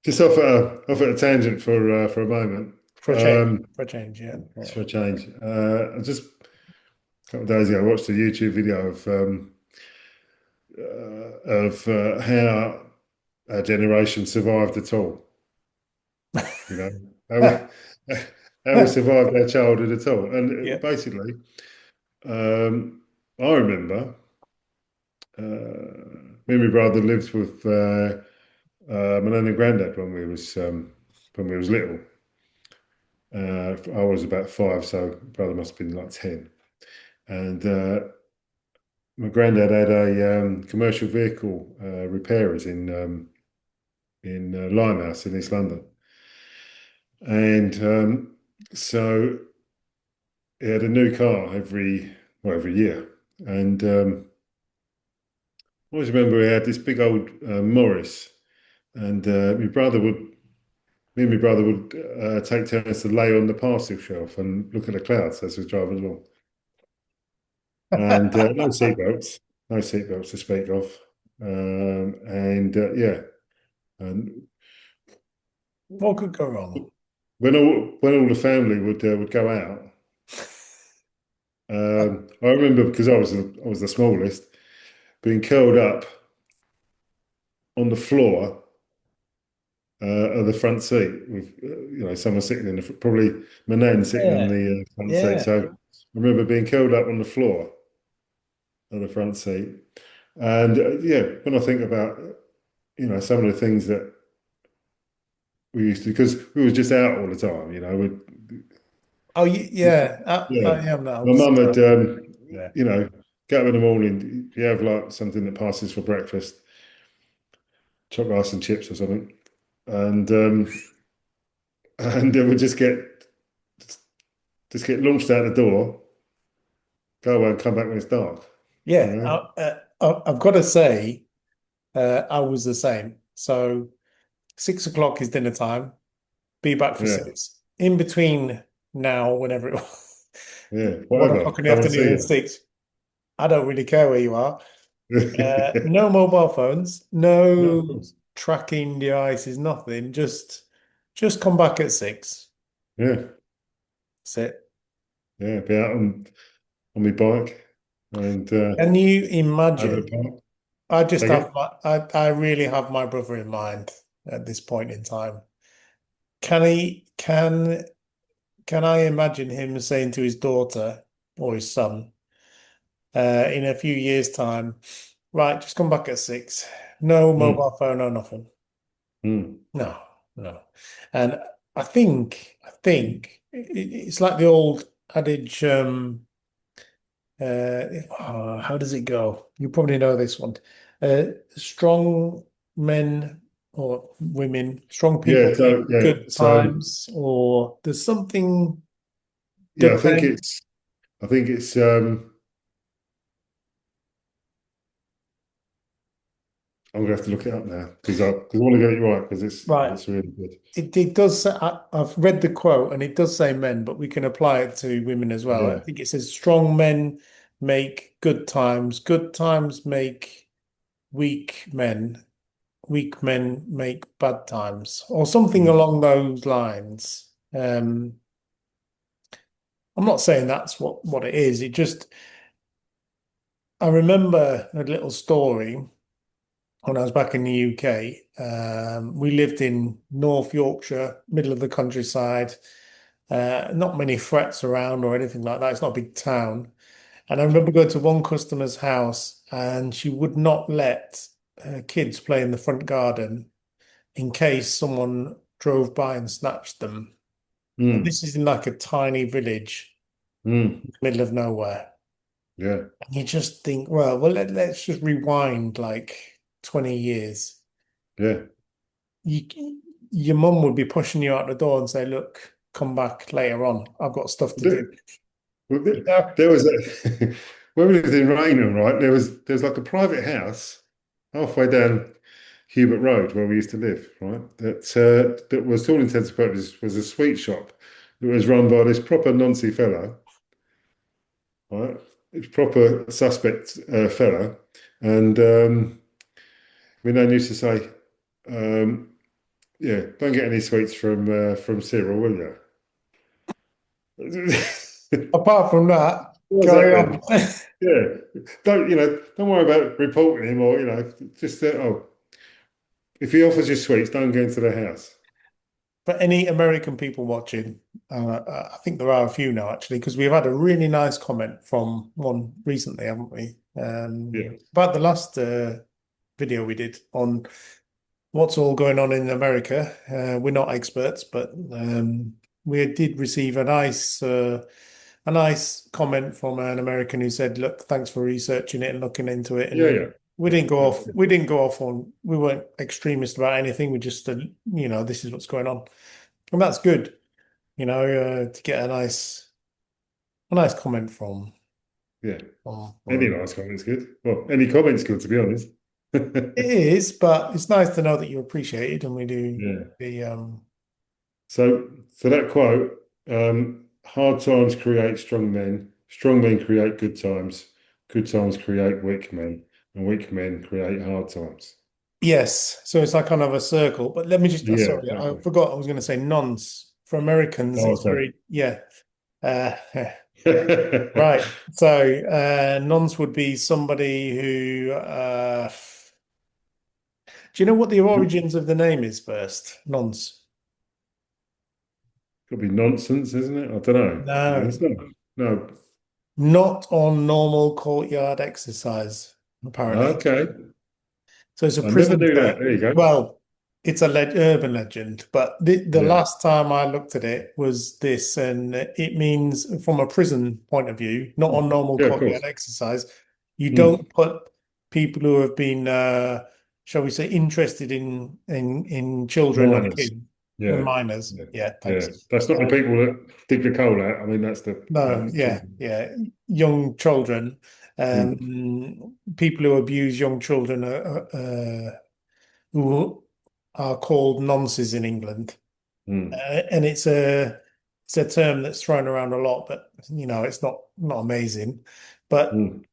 Just off at a tangent for a moment. for a change. For a change, yeah. Just Yeah. for a change. I just a couple of days ago I watched a YouTube video of how our generation survived at all. You know, how we, how we survived our childhood at all. And Yeah. basically, I remember me and my brother lived with my nan and granddad when we was little. I was about 5, so my brother must have been like 10. And my granddad had a commercial vehicle repairers in Limehouse in East London, and so he had a new car every year. And I always remember he had this big old Morris, and me and my brother would take turns to lay on the parcel shelf and look at the clouds as we drive along. And no seatbelts to speak of. And yeah, and What could go wrong? when all the family would go out, I remember because I was the smallest, being curled up on the floor of the front seat with someone sitting in probably my nan sitting on Yeah. the front seat. Yeah. So I remember being curled up on the floor of the front seat, and yeah, when I think about some of the things that we used to, because we was just out all the time, Oh, yeah. yeah. I am now. My mum would, Yeah. get up in the morning, you have like something that passes for breakfast, chocolate ice and chips or something, and and then we just get launched out the door, go away and come back when it's dark, you Yeah. know? I've got to say, I was the same. So 6 o'clock is dinner time. Be back for Yeah, 6. In between now, whenever it was, yeah, 1 o'clock whatever. in the Come and afternoon see and 6. I don't really care where you are. you. No mobile phones, No, of no course. tracking devices, nothing. Just come back at 6. Yeah, That's it. yeah, be out on my bike and Can you over the imagine? park. I just Say have again? I really have my brother in mind at this point in time. Can he can I imagine him saying to his daughter or his son, in a few years' time, right, just come back at 6. No Mm, mobile phone, no nothing. mm. No, no. And I think it's like the old adage, how does it go? You probably know this one. Strong men or women, strong Yeah, people make so yeah, good times, or there's something yeah, good time. I think it's I'm gonna have to look it up now because I want to get it right because Right. it's really good. It does say, I've read the quote and it does say men, but we can apply it to women as well. I Yeah. think it says strong men make good times make weak men, weak men make bad times, or something Mm, along those lines. I'm not saying that's what it is. It just, I remember a little story when I was back in the UK. We lived in North Yorkshire, middle of the countryside. Not many threats around or anything like that. It's not a big town. And I remember going to one customer's house and she would not let kids play in the front garden in case someone drove by and snatched them. And mm, this is in like a tiny village, mm. middle of nowhere. Yeah. And you just think, well, let's just rewind like 20 years. Yeah. You, your mum would be pushing you out the door and say, look, come back later on. I've got stuff to do. There, well, You know? there was when we lived in Raynham, right? There was like a private house halfway down Hubert Road where we used to live, right? That was, to all intents and purposes, was a sweet shop. It was run by this proper Nancy fellow, right? It's proper suspect fella, and my nan used to say. Yeah, don't get any sweets from Cyril, will you? Apart from that, What's that carry on. then? Yeah, don't worry about reporting him or just if he offers you sweets, don't go into the house. For any American people watching, I think there are a few now actually, because we've had a really nice comment from one recently, haven't we? Yeah, About the last video we did on what's all going on in America. We're not experts, but we did receive a nice comment from an American who said, "Look, thanks for researching it and looking into it." yeah, And yeah, yeah. That's good. we didn't go off on, we weren't extremist about anything. We just said, this is what's going on, and that's good. To get a nice comment Yeah, any from nice comment's good. Well, any comment's good, to be honest. it is, but it's nice to know that you appreciate it, and we do Yeah. the So that quote, hard times create strong men create good times create weak men, and weak men create hard times. yes. So it's like kind of a circle. But let me just, Yeah, sorry, I exactly. forgot I was going to say nonce. For Americans, Oh, it's okay. very, yeah. Uh, right. So nonce would be somebody who, do you know what the origins of the name is first? Nonce. Could be nonsense, isn't it? I don't know. It's No, not. No. not on normal courtyard exercise, apparently. Okay. So it's a I never prison knew that. term. There you go. Well, it's a urban legend, but the Yeah. last time I looked at it was this, and it means from a prison point of view, not on normal Yeah, of courtyard course. exercise, you Mm. don't put people who have been, shall we say, interested in children and Minors. kids and Yeah. minors. Yeah. Yeah, Yeah. thanks. That's not the Um, people that dig the coal out. I mean, that's the no, that's yeah, children. yeah, young children, Mm. people who abuse young children who are called nonces in England. Mm. And it's a term that's thrown around a lot, but it's not amazing. But Mm.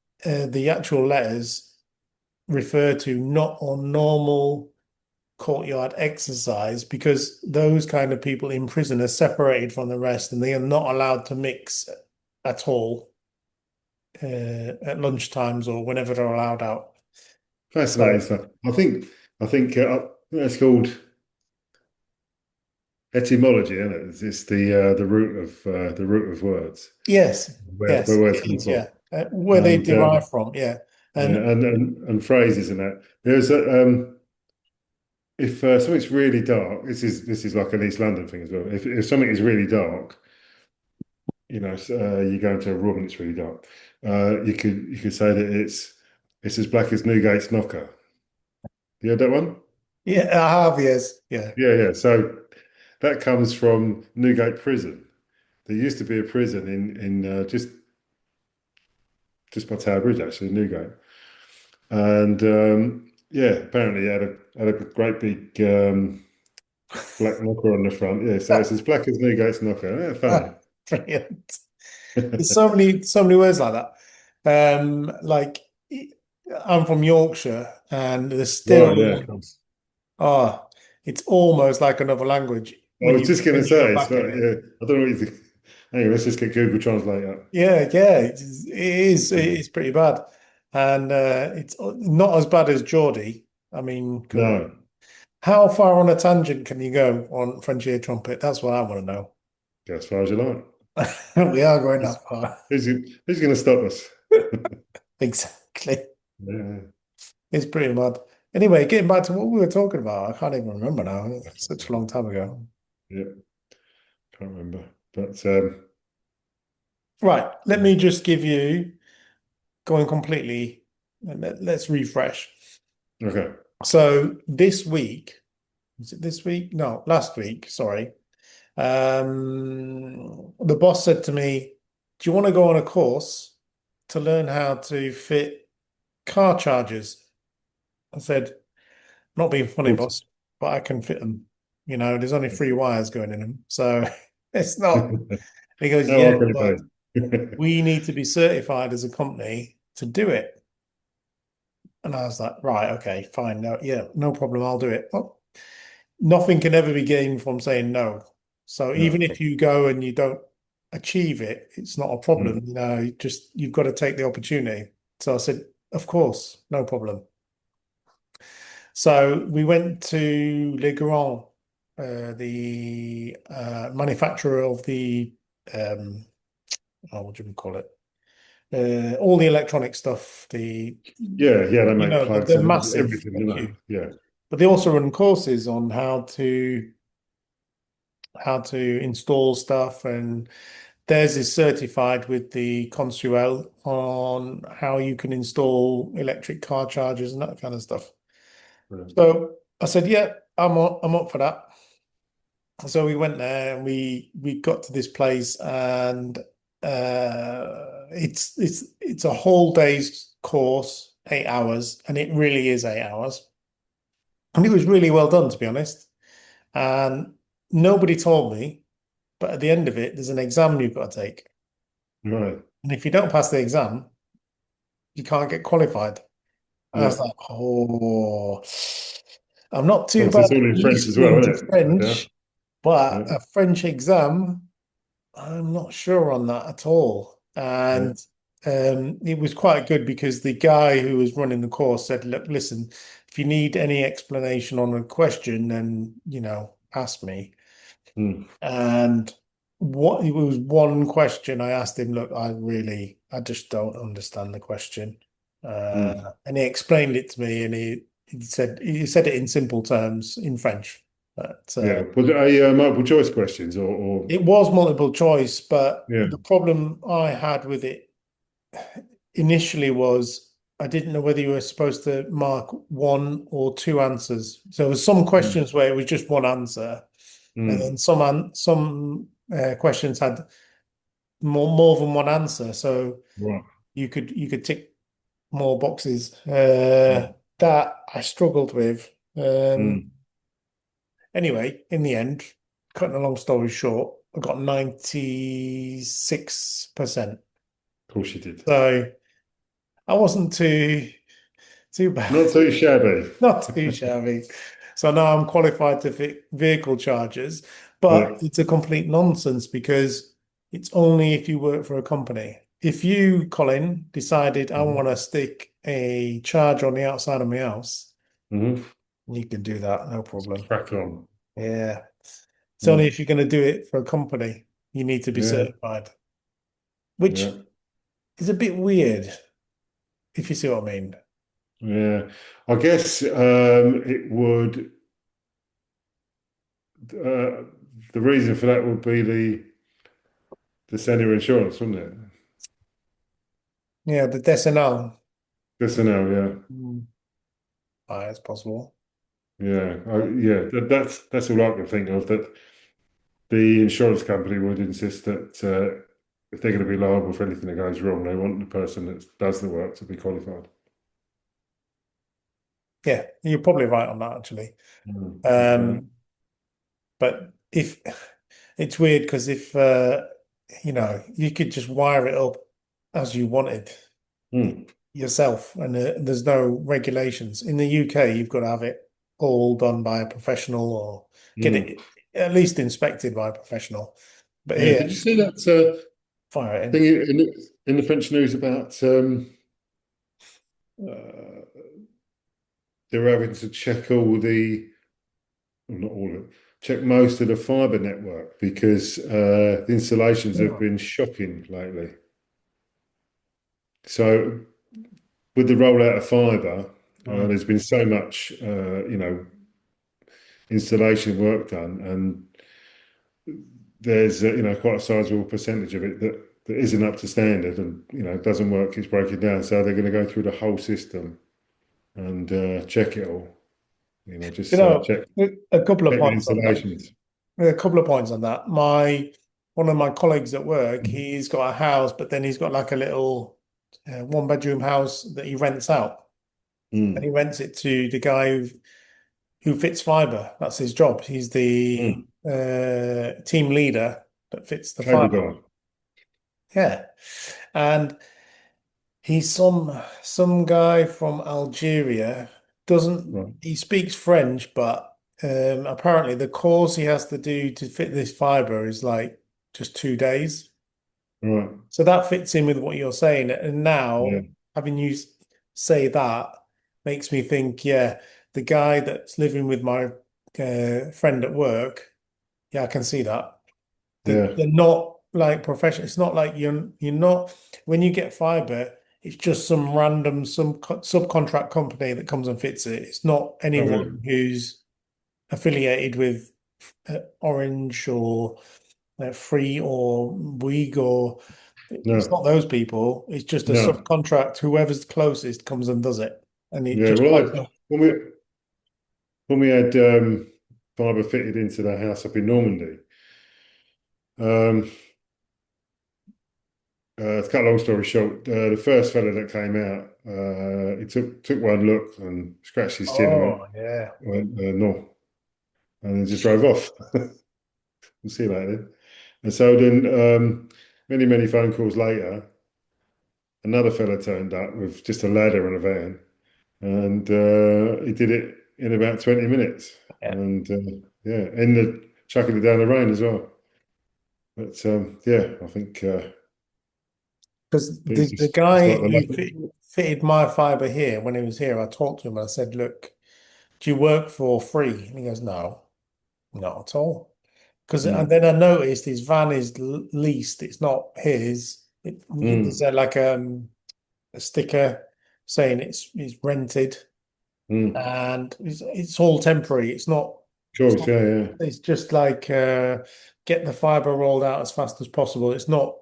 the actual letters refer to not on normal courtyard exercise because those kind of people in prison are separated from the rest and they are not allowed to mix at all at lunch times or whenever they're allowed out. Fascinating So stuff. I think that's called etymology, isn't it? It's the root of words, yes, where yes, words it come is. from, Yeah, where they and derive from. Yeah, yeah, and and phrases and that. There's a if something's really dark, this is like an East London thing as well. If something is really dark, you go into a room and it's really dark. You could say that it's as black as Newgate's knocker. You heard that one? yeah, I have. Yes, yeah. Yeah, yeah. So that comes from Newgate Prison. There used to be a prison in just by Tower Bridge, actually, Newgate. And yeah, apparently it had a great big black knocker on the front. Yeah, so it's as black as Newgate's knocker. Yeah, funny. Brilliant. There's so many words like that. Like I'm from Yorkshire, and there's Right, yeah, of still course. oh, it's almost like another language I was just going to when you go say, back in it. yeah, I don't know what you think. Anyway, let's just get Google Translate up. Yeah, it is pretty bad, and it's not as bad as Geordie. I mean, No, how far on a tangent can you go on French ear trumpet? That's what I want to know. go as far as you like. We are going Who's, that far. who's going to stop us? Exactly. Yeah, It's pretty mad. Anyway, getting back to what we were talking about, I can't even remember now. It's such a long time ago. yeah, can't remember. But Right, let me just give you going completely. Let's refresh. okay, So this week, was it this week? No, last week, sorry. The boss said to me, "Do you want to go on a course to learn how to fit car chargers?" I said, "Not being funny, cool. boss, but I can fit them. There's only three wires going in them. So it's not." He goes, How "Yeah, hard can but it be? we need to be certified as a company to do it." And I was like, "Right, okay, fine. No, yeah, no problem. I'll do it." Well, Nothing can ever be gained from saying no. So even No. if you go and you don't achieve it, it's not a problem. Mm. You've got to take the opportunity. So I said, of course, no problem. So we went to Legrand, the manufacturer of the um, what do you call it? All the electronic stuff. Yeah, yeah, they make plugs They're and massive. everything, you Thank know. you. Yeah. But they also run courses on how to install stuff, and theirs is certified with the Consuel on how you can install electric car chargers and that kind of stuff. Mm. So I said, yeah, I'm up for that. So we went there and we got to this place, and it's a whole day's course, 8 hours, and it really is 8 hours. And it was really well done, to be honest. And nobody told me, but at the end of it, there's an exam you've got to take. Right. And if you don't pass the exam, you can't get qualified. I Yeah. was like, oh, I'm not too Obviously, bad it's at all in French as well, listening to isn't it? Yeah. French, but Yeah. a French exam, I'm not sure on that at all. Yeah. And it was quite good because the guy who was running the course said, look, listen, if you need any explanation on a question, then, ask me. Mm. And what it was one question I asked him, look, I just don't understand the question. Mm. And he explained it to me, and he said it in simple terms in French. But Yeah. Was it a multiple choice questions or it was multiple choice, but yeah. the problem I had with it initially was I didn't know whether you were supposed to mark one or two answers. So there was some Mm. questions where it was just one answer, and Mm. then some questions had more than one answer. So Right. you could tick more boxes. Mm. That I struggled with. Mm. Anyway, in the end, cutting a long story short, I got 96%. Of course you did. So I wasn't too bad. Not too shabby. Not too shabby. So now I'm qualified to fit vehicle chargers, but Yeah. it's a complete nonsense because it's only if you work for a company. If you, Colin, decided I Hmm. want to stick a charger on the outside of my house, Hmm. you can do that, no Just problem. crack on. Yeah. It's only Mm. if you're going to do it for a company, you need to be Yeah. certified, which Yeah. is a bit weird, if you see what I mean. Yeah. I guess it would. Uh, the reason for that would be the sender insurance, wouldn't it? Yeah, the decennal. Yes or no? Yeah. Mm. It's possible. Yeah. Yeah. That's all I can think of. That the insurance company would insist that if they're going to be liable for anything that goes wrong, they want the person that does the work to be qualified. Yeah, you're probably right on that, actually. Mm. Okay. Um, but if it's weird because if you could just wire it up as you wanted Mm. yourself, and there's no regulations. In the UK, you've got to have it all done by a professional or get Mm. it at least inspected by a professional. But Yeah. here, Did you see that fire it in. thing in the French news about uh, they're having to check all well, not all of it, check most of the fiber network because the installations have Oh, been shocking lately. So with the rollout of fiber, mm. there's been so much, installation work done, and there's quite a sizable percentage of it that isn't up to standard and doesn't work. It's breaking down, so they're going to go through the whole system and check it all. You Just know, check a couple of check the points on that. installations. A couple of points on that. One of my colleagues at work, he's got a house, but then he's got like a little one-bedroom house that he rents out, and he Mm, rents it to the guy who fits fiber. That's his job. He's the mm. team leader that fits the Cable fiber. guy. Yeah, and he's some guy from Algeria. Doesn't Right. he speaks French, but apparently the course he has to do to fit this fiber is like just 2 days. Right. So that fits in with what you're saying. And Yeah. now having you say that makes me think, yeah, the guy that's living with my friend at work, yeah, I can see that. Yeah. They're not like professional. It's not like you're not when you get fiber, it's just some random subcontract company that comes and fits it. It's not Oh, yeah. anyone who's affiliated with Orange or Free or Bouygues or it's No. not those people. It's just a No. subcontract. Whoever's closest comes and does it, and it Yeah. just Well, pops I up. when we had fibre fitted into the house up in Normandy, um, to cut a long story short, the first fella that came out, he took one look and scratched his chin and Oh yeah. went no, and then just drove off. We'll see you later then. And so then, many phone calls later, another fella turned up with just a ladder and a van, and he did it in about 20 minutes. Yeah. And yeah, and chucking it down the rain as well. But yeah, I think Because it's the just guy like the who luck. fitted my fiber here when he was here, I talked to him and I said, "Look, do you work for free?" And he goes, "No, not at all." Because and Mm, then I noticed his van is leased; it's not his. There's mm, a sticker saying it's rented, mm. and it's all temporary. It's Choice, not. yeah, yeah, It's just like get the fiber rolled out as fast as possible. It's not.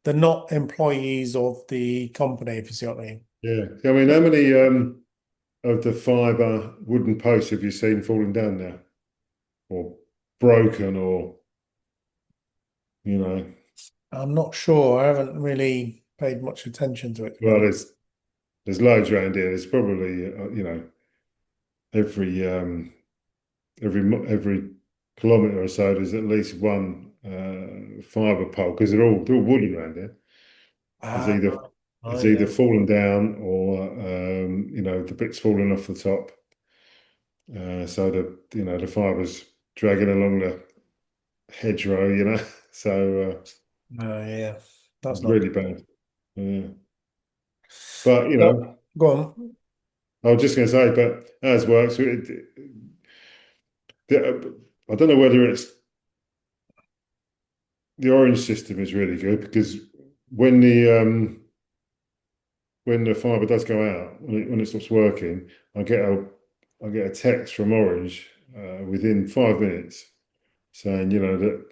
They're not employees of the company, if you see what I mean. yeah. I mean, how many of the fibre wooden posts have you seen falling down now, or broken, or you know? I'm not sure. I haven't really paid much attention to it, to be Well, honest. there's loads around here. There's probably every every kilometre or so there's at least one fibre pole because they're all wooden around here. It's Ah, either oh it's yeah. either fallen down or the bit's fallen off the top. So the fibre's dragging along the hedgerow. So Oh yeah. That's it's not really good. bad. Yeah. But So, go on. I was just going to say, but as works, I don't know whether it's the orange system is really good because when the fiber does go out, when it stops working, I get a text from Orange within 5 minutes saying, that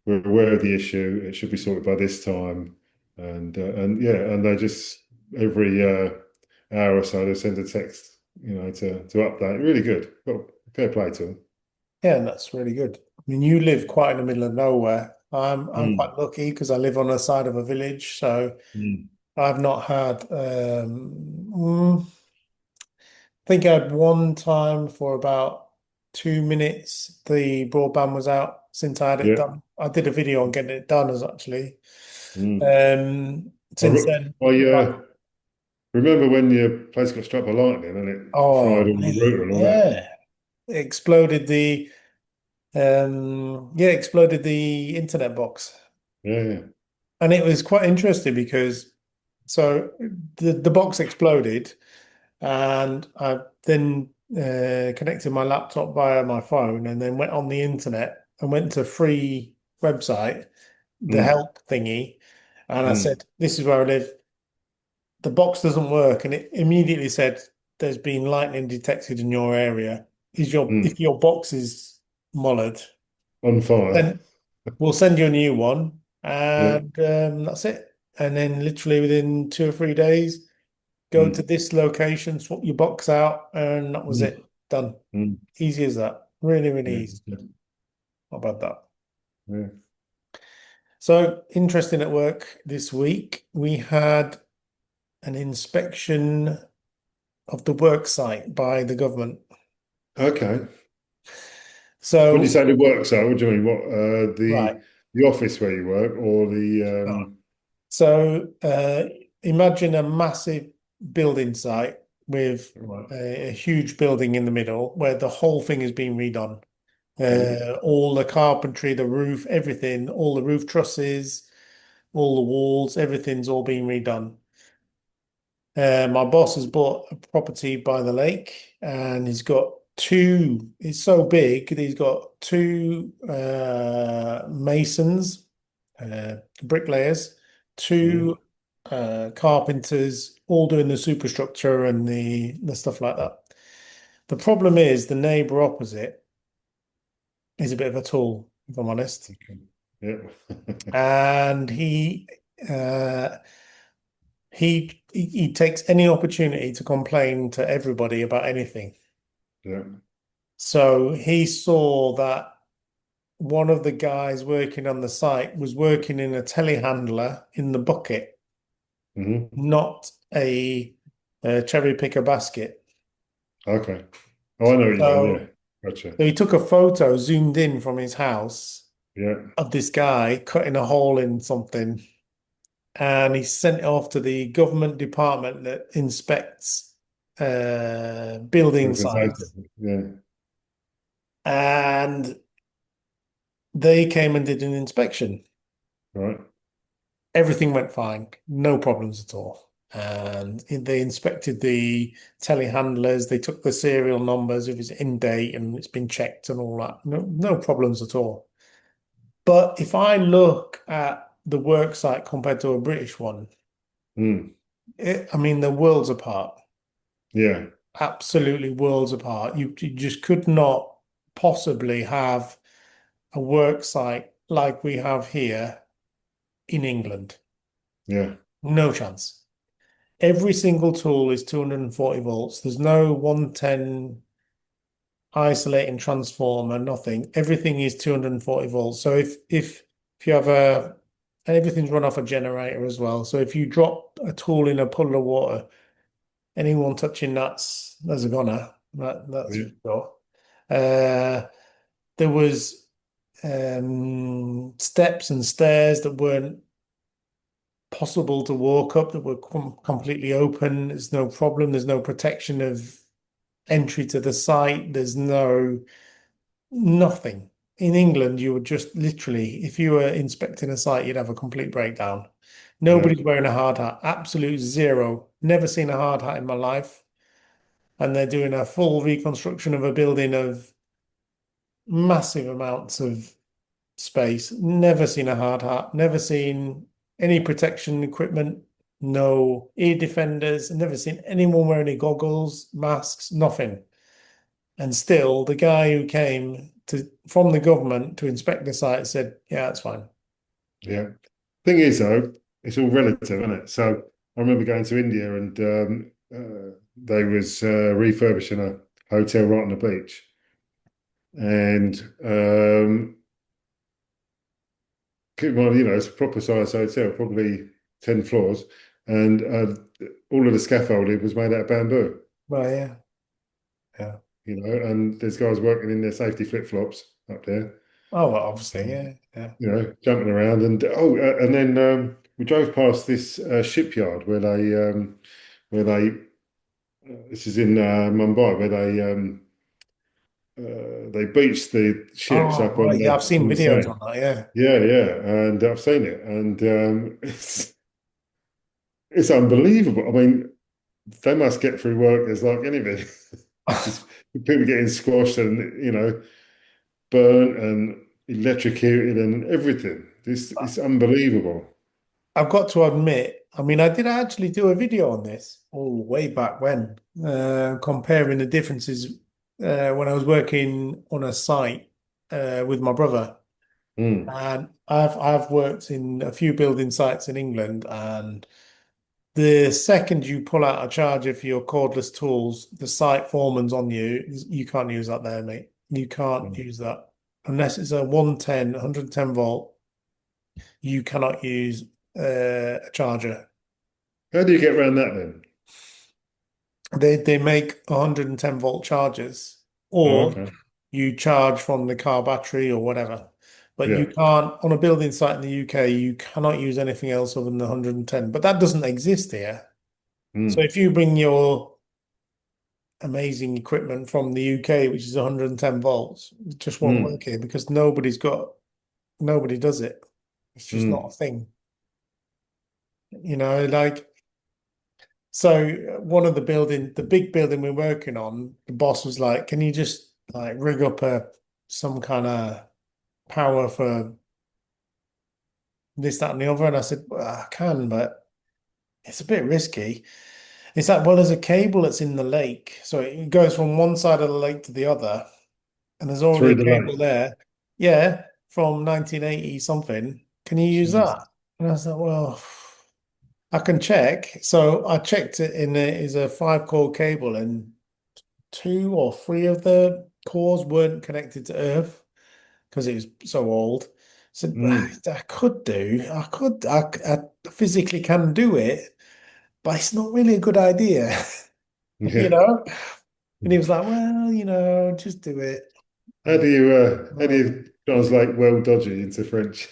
we're aware of the issue. It should be sorted by this time, and yeah, and they just every hour or so they send a text, to update. Really good. Well, fair play to them. Yeah, and that's really good. I mean, you live quite in the middle of nowhere. I'm Mm, quite lucky because I live on the side of a village, so mm. I've not had. I think I had one time for about 2 minutes. The broadband was out since I had it Yeah. done. I did a video on getting it done as actually. Mm. Since then, I like, remember when your place got struck by lightning and it fried oh all the router mate, and all that. yeah, it exploded exploded the internet box. Yeah, yeah. And it was quite interesting because so the box exploded and I then connected my laptop via my phone and then went on the internet and went to a free website, the Mm, help thingy, and I mm, said, "This is where I live. The box doesn't work." And it immediately said, "There's been lightning detected in your area. If mm. your box is mollered, On fire. then we'll send you a new one." Yeah. And that's it. And then literally within 2 or 3 days, go to Mm, this location, swap your box out, and that was mm, it. Done. mm. Easy as that. Really, really Yeah. easy. Not about that. Yeah. So interesting at work this week. We had an inspection of the work site by the government. Okay. When you So, say the work site, what do you mean? What right. the office where you work or the So imagine a massive building site. with Right. a huge building in the middle where the whole thing has been redone. Mm. All the carpentry, the roof, everything, all the roof trusses, all the walls, everything's all been redone. My boss has bought a property by the lake and he's got two, it's so big that he's got two masons, bricklayers, Mm. two carpenters, all doing the superstructure and the stuff like that. The problem is the neighbour opposite is a bit of a tool, if I'm honest. Okay. Yeah. And uh, he takes any opportunity to complain to everybody about anything. Yeah. So he saw that one of the guys working on the site was working in a telehandler in the bucket, Hmm. not a cherry picker basket. Okay. Oh, I know what you mean. Yeah. So, Gotcha. so he took a photo, zoomed in from his house Yeah. of this guy cutting a hole in something, and he sent it off to the government department that inspects building Health and safety. sites. Yeah. And they came and did an inspection. Right. Everything went fine, no problems at all. And they inspected the telehandlers, they took the serial numbers if it's in date and it's been checked and all that. No, no problems at all. But if I look at the work site compared to a British one, Mm. I mean, they're worlds apart. Yeah. Absolutely worlds apart. You just could not possibly have a work site like we have here in England. Yeah. No chance. Every single tool is 240 volts. There's no 110 isolating transformer, nothing. Everything is 240 volts. So if you have and everything's run off a generator as well. So if you drop a tool in a puddle of water, anyone touching that's a goner. That's Yeah. for sure. Uh, there was steps and stairs that weren't possible to walk up that were completely open. There's no problem. There's no protection of entry to the site. There's nothing. In England, you would just literally, if you were inspecting a site, you'd have a complete breakdown. Yeah. Nobody's wearing a hard hat. Absolute zero. Never seen a hard hat in my life. And they're doing a full reconstruction of a building of massive amounts of space. Never seen a hard hat. Never seen any protection equipment. No ear defenders. Never seen anyone wear any goggles, masks, nothing. And still, the guy who came to from the government to inspect the site said, "Yeah, that's fine." Yeah. Thing is, though, it's all relative, isn't it? So I remember going to India and they was refurbishing a hotel right on the beach, and keep in mind, it's a proper size hotel, probably 10 floors, and all of the scaffolding was made out of bamboo. Well, yeah, yeah. And there's guys working in their safety flip-flops up there, Oh, well, obviously, yeah, yeah. jumping around. And then we drove past this shipyard where they this is in Mumbai, where they beached the ships Oh, up right. Yeah, I've seen on the videos sand. on that. Yeah. Yeah, yeah, and I've seen it, and it's unbelievable. I mean, they must get through work as like anything. Just people getting squashed and burnt and electrocuted and everything. This it's unbelievable. I've got to admit, I mean, I did actually do a video on this all way back when, comparing the differences when I was working on a site with my brother. Mm, And I've worked in a few building sites in England, and the second you pull out a charger for your cordless tools, the site foreman's on you. You can't use that there, mate. You can't mm. use that unless it's a 110, 110 volt. You cannot use a charger. How do you get around that then? They make 110 volt chargers, Oh, or okay. you charge from the car battery or whatever. But you Yeah. can't, on a building site in the UK, you cannot use anything else other than the 110. But that doesn't exist here. So Mm, if you bring your amazing equipment from the UK, which is 110 volts. It just won't Mm, work here because nobody does it. It's just not a mm, thing. Like so one of the big building we're working on, the boss was like, "Can you just like rig up a some kind of power for this, that, and the other?" And I said, "Well, I can, but it's a bit risky." It's like, well, there's a cable that's in the lake, so it goes from one side of the lake to the other, and there's already through a the cable lake. there. Yeah, from 1980 something. Can you use Jeez. that? And I said, well, I can check. So I checked it in there is a 5 core cable, and two or three of the cores weren't connected to Earth because it was so old. So Mm. I could do, I physically can do it, but it's not really a good idea, you Yeah. know? And he was like, well, just do it. Uh, How do well, you translate well dodgy into French?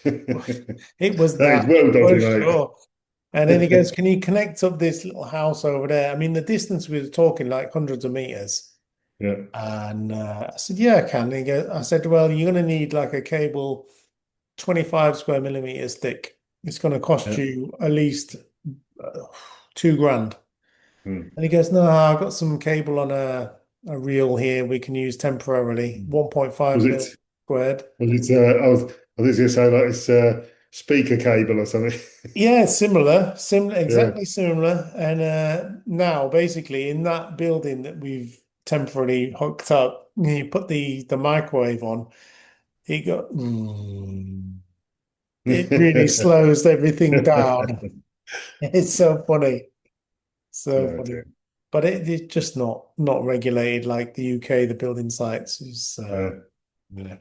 it was That is that well for dodgy, mate. sure. And then he goes, can you connect up this little house over there? I mean, the distance we were talking like hundreds of meters. Yeah, And I said, yeah, I can. I said, well, you're going to need like a cable 25 square millimeters thick. It's going to cost yeah. you at least uh, 2 grand. Mm. And he goes, no, I've got some cable on a reel here we can use temporarily, Mm. 1.5 Was mil it? squared. Was it? I was going to say like it's speaker cable or something. Yeah, similar, Yeah, exactly similar. And now, basically, in that building that we've temporarily hooked up, you put the microwave on, it got, it really slows everything down. It's so funny. So oh funny. dear. But it's just not regulated like the UK, the building sites is Uh, yeah,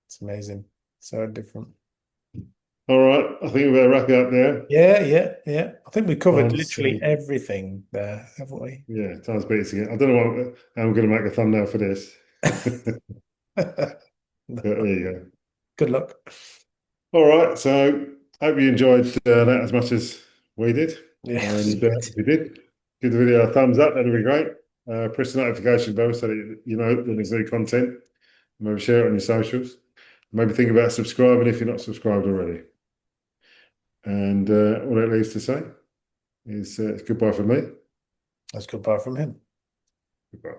it's amazing. So different. all right, I think we better wrap it up there. Yeah. I think we covered Time's literally everything there, haven't we? yeah, time's beats again. I don't know how I'm going to make a thumbnail for this, but there you go. Good luck. All right, so hope you enjoyed that as much as we did. Yes, And if you did, give the video a thumbs up, that'd be great. Press the notification bell so that you know when there's new content. Maybe share it on your socials. Maybe think about subscribing if you're not subscribed already. And all it leaves to say is goodbye from me. that's goodbye from him. Goodbye.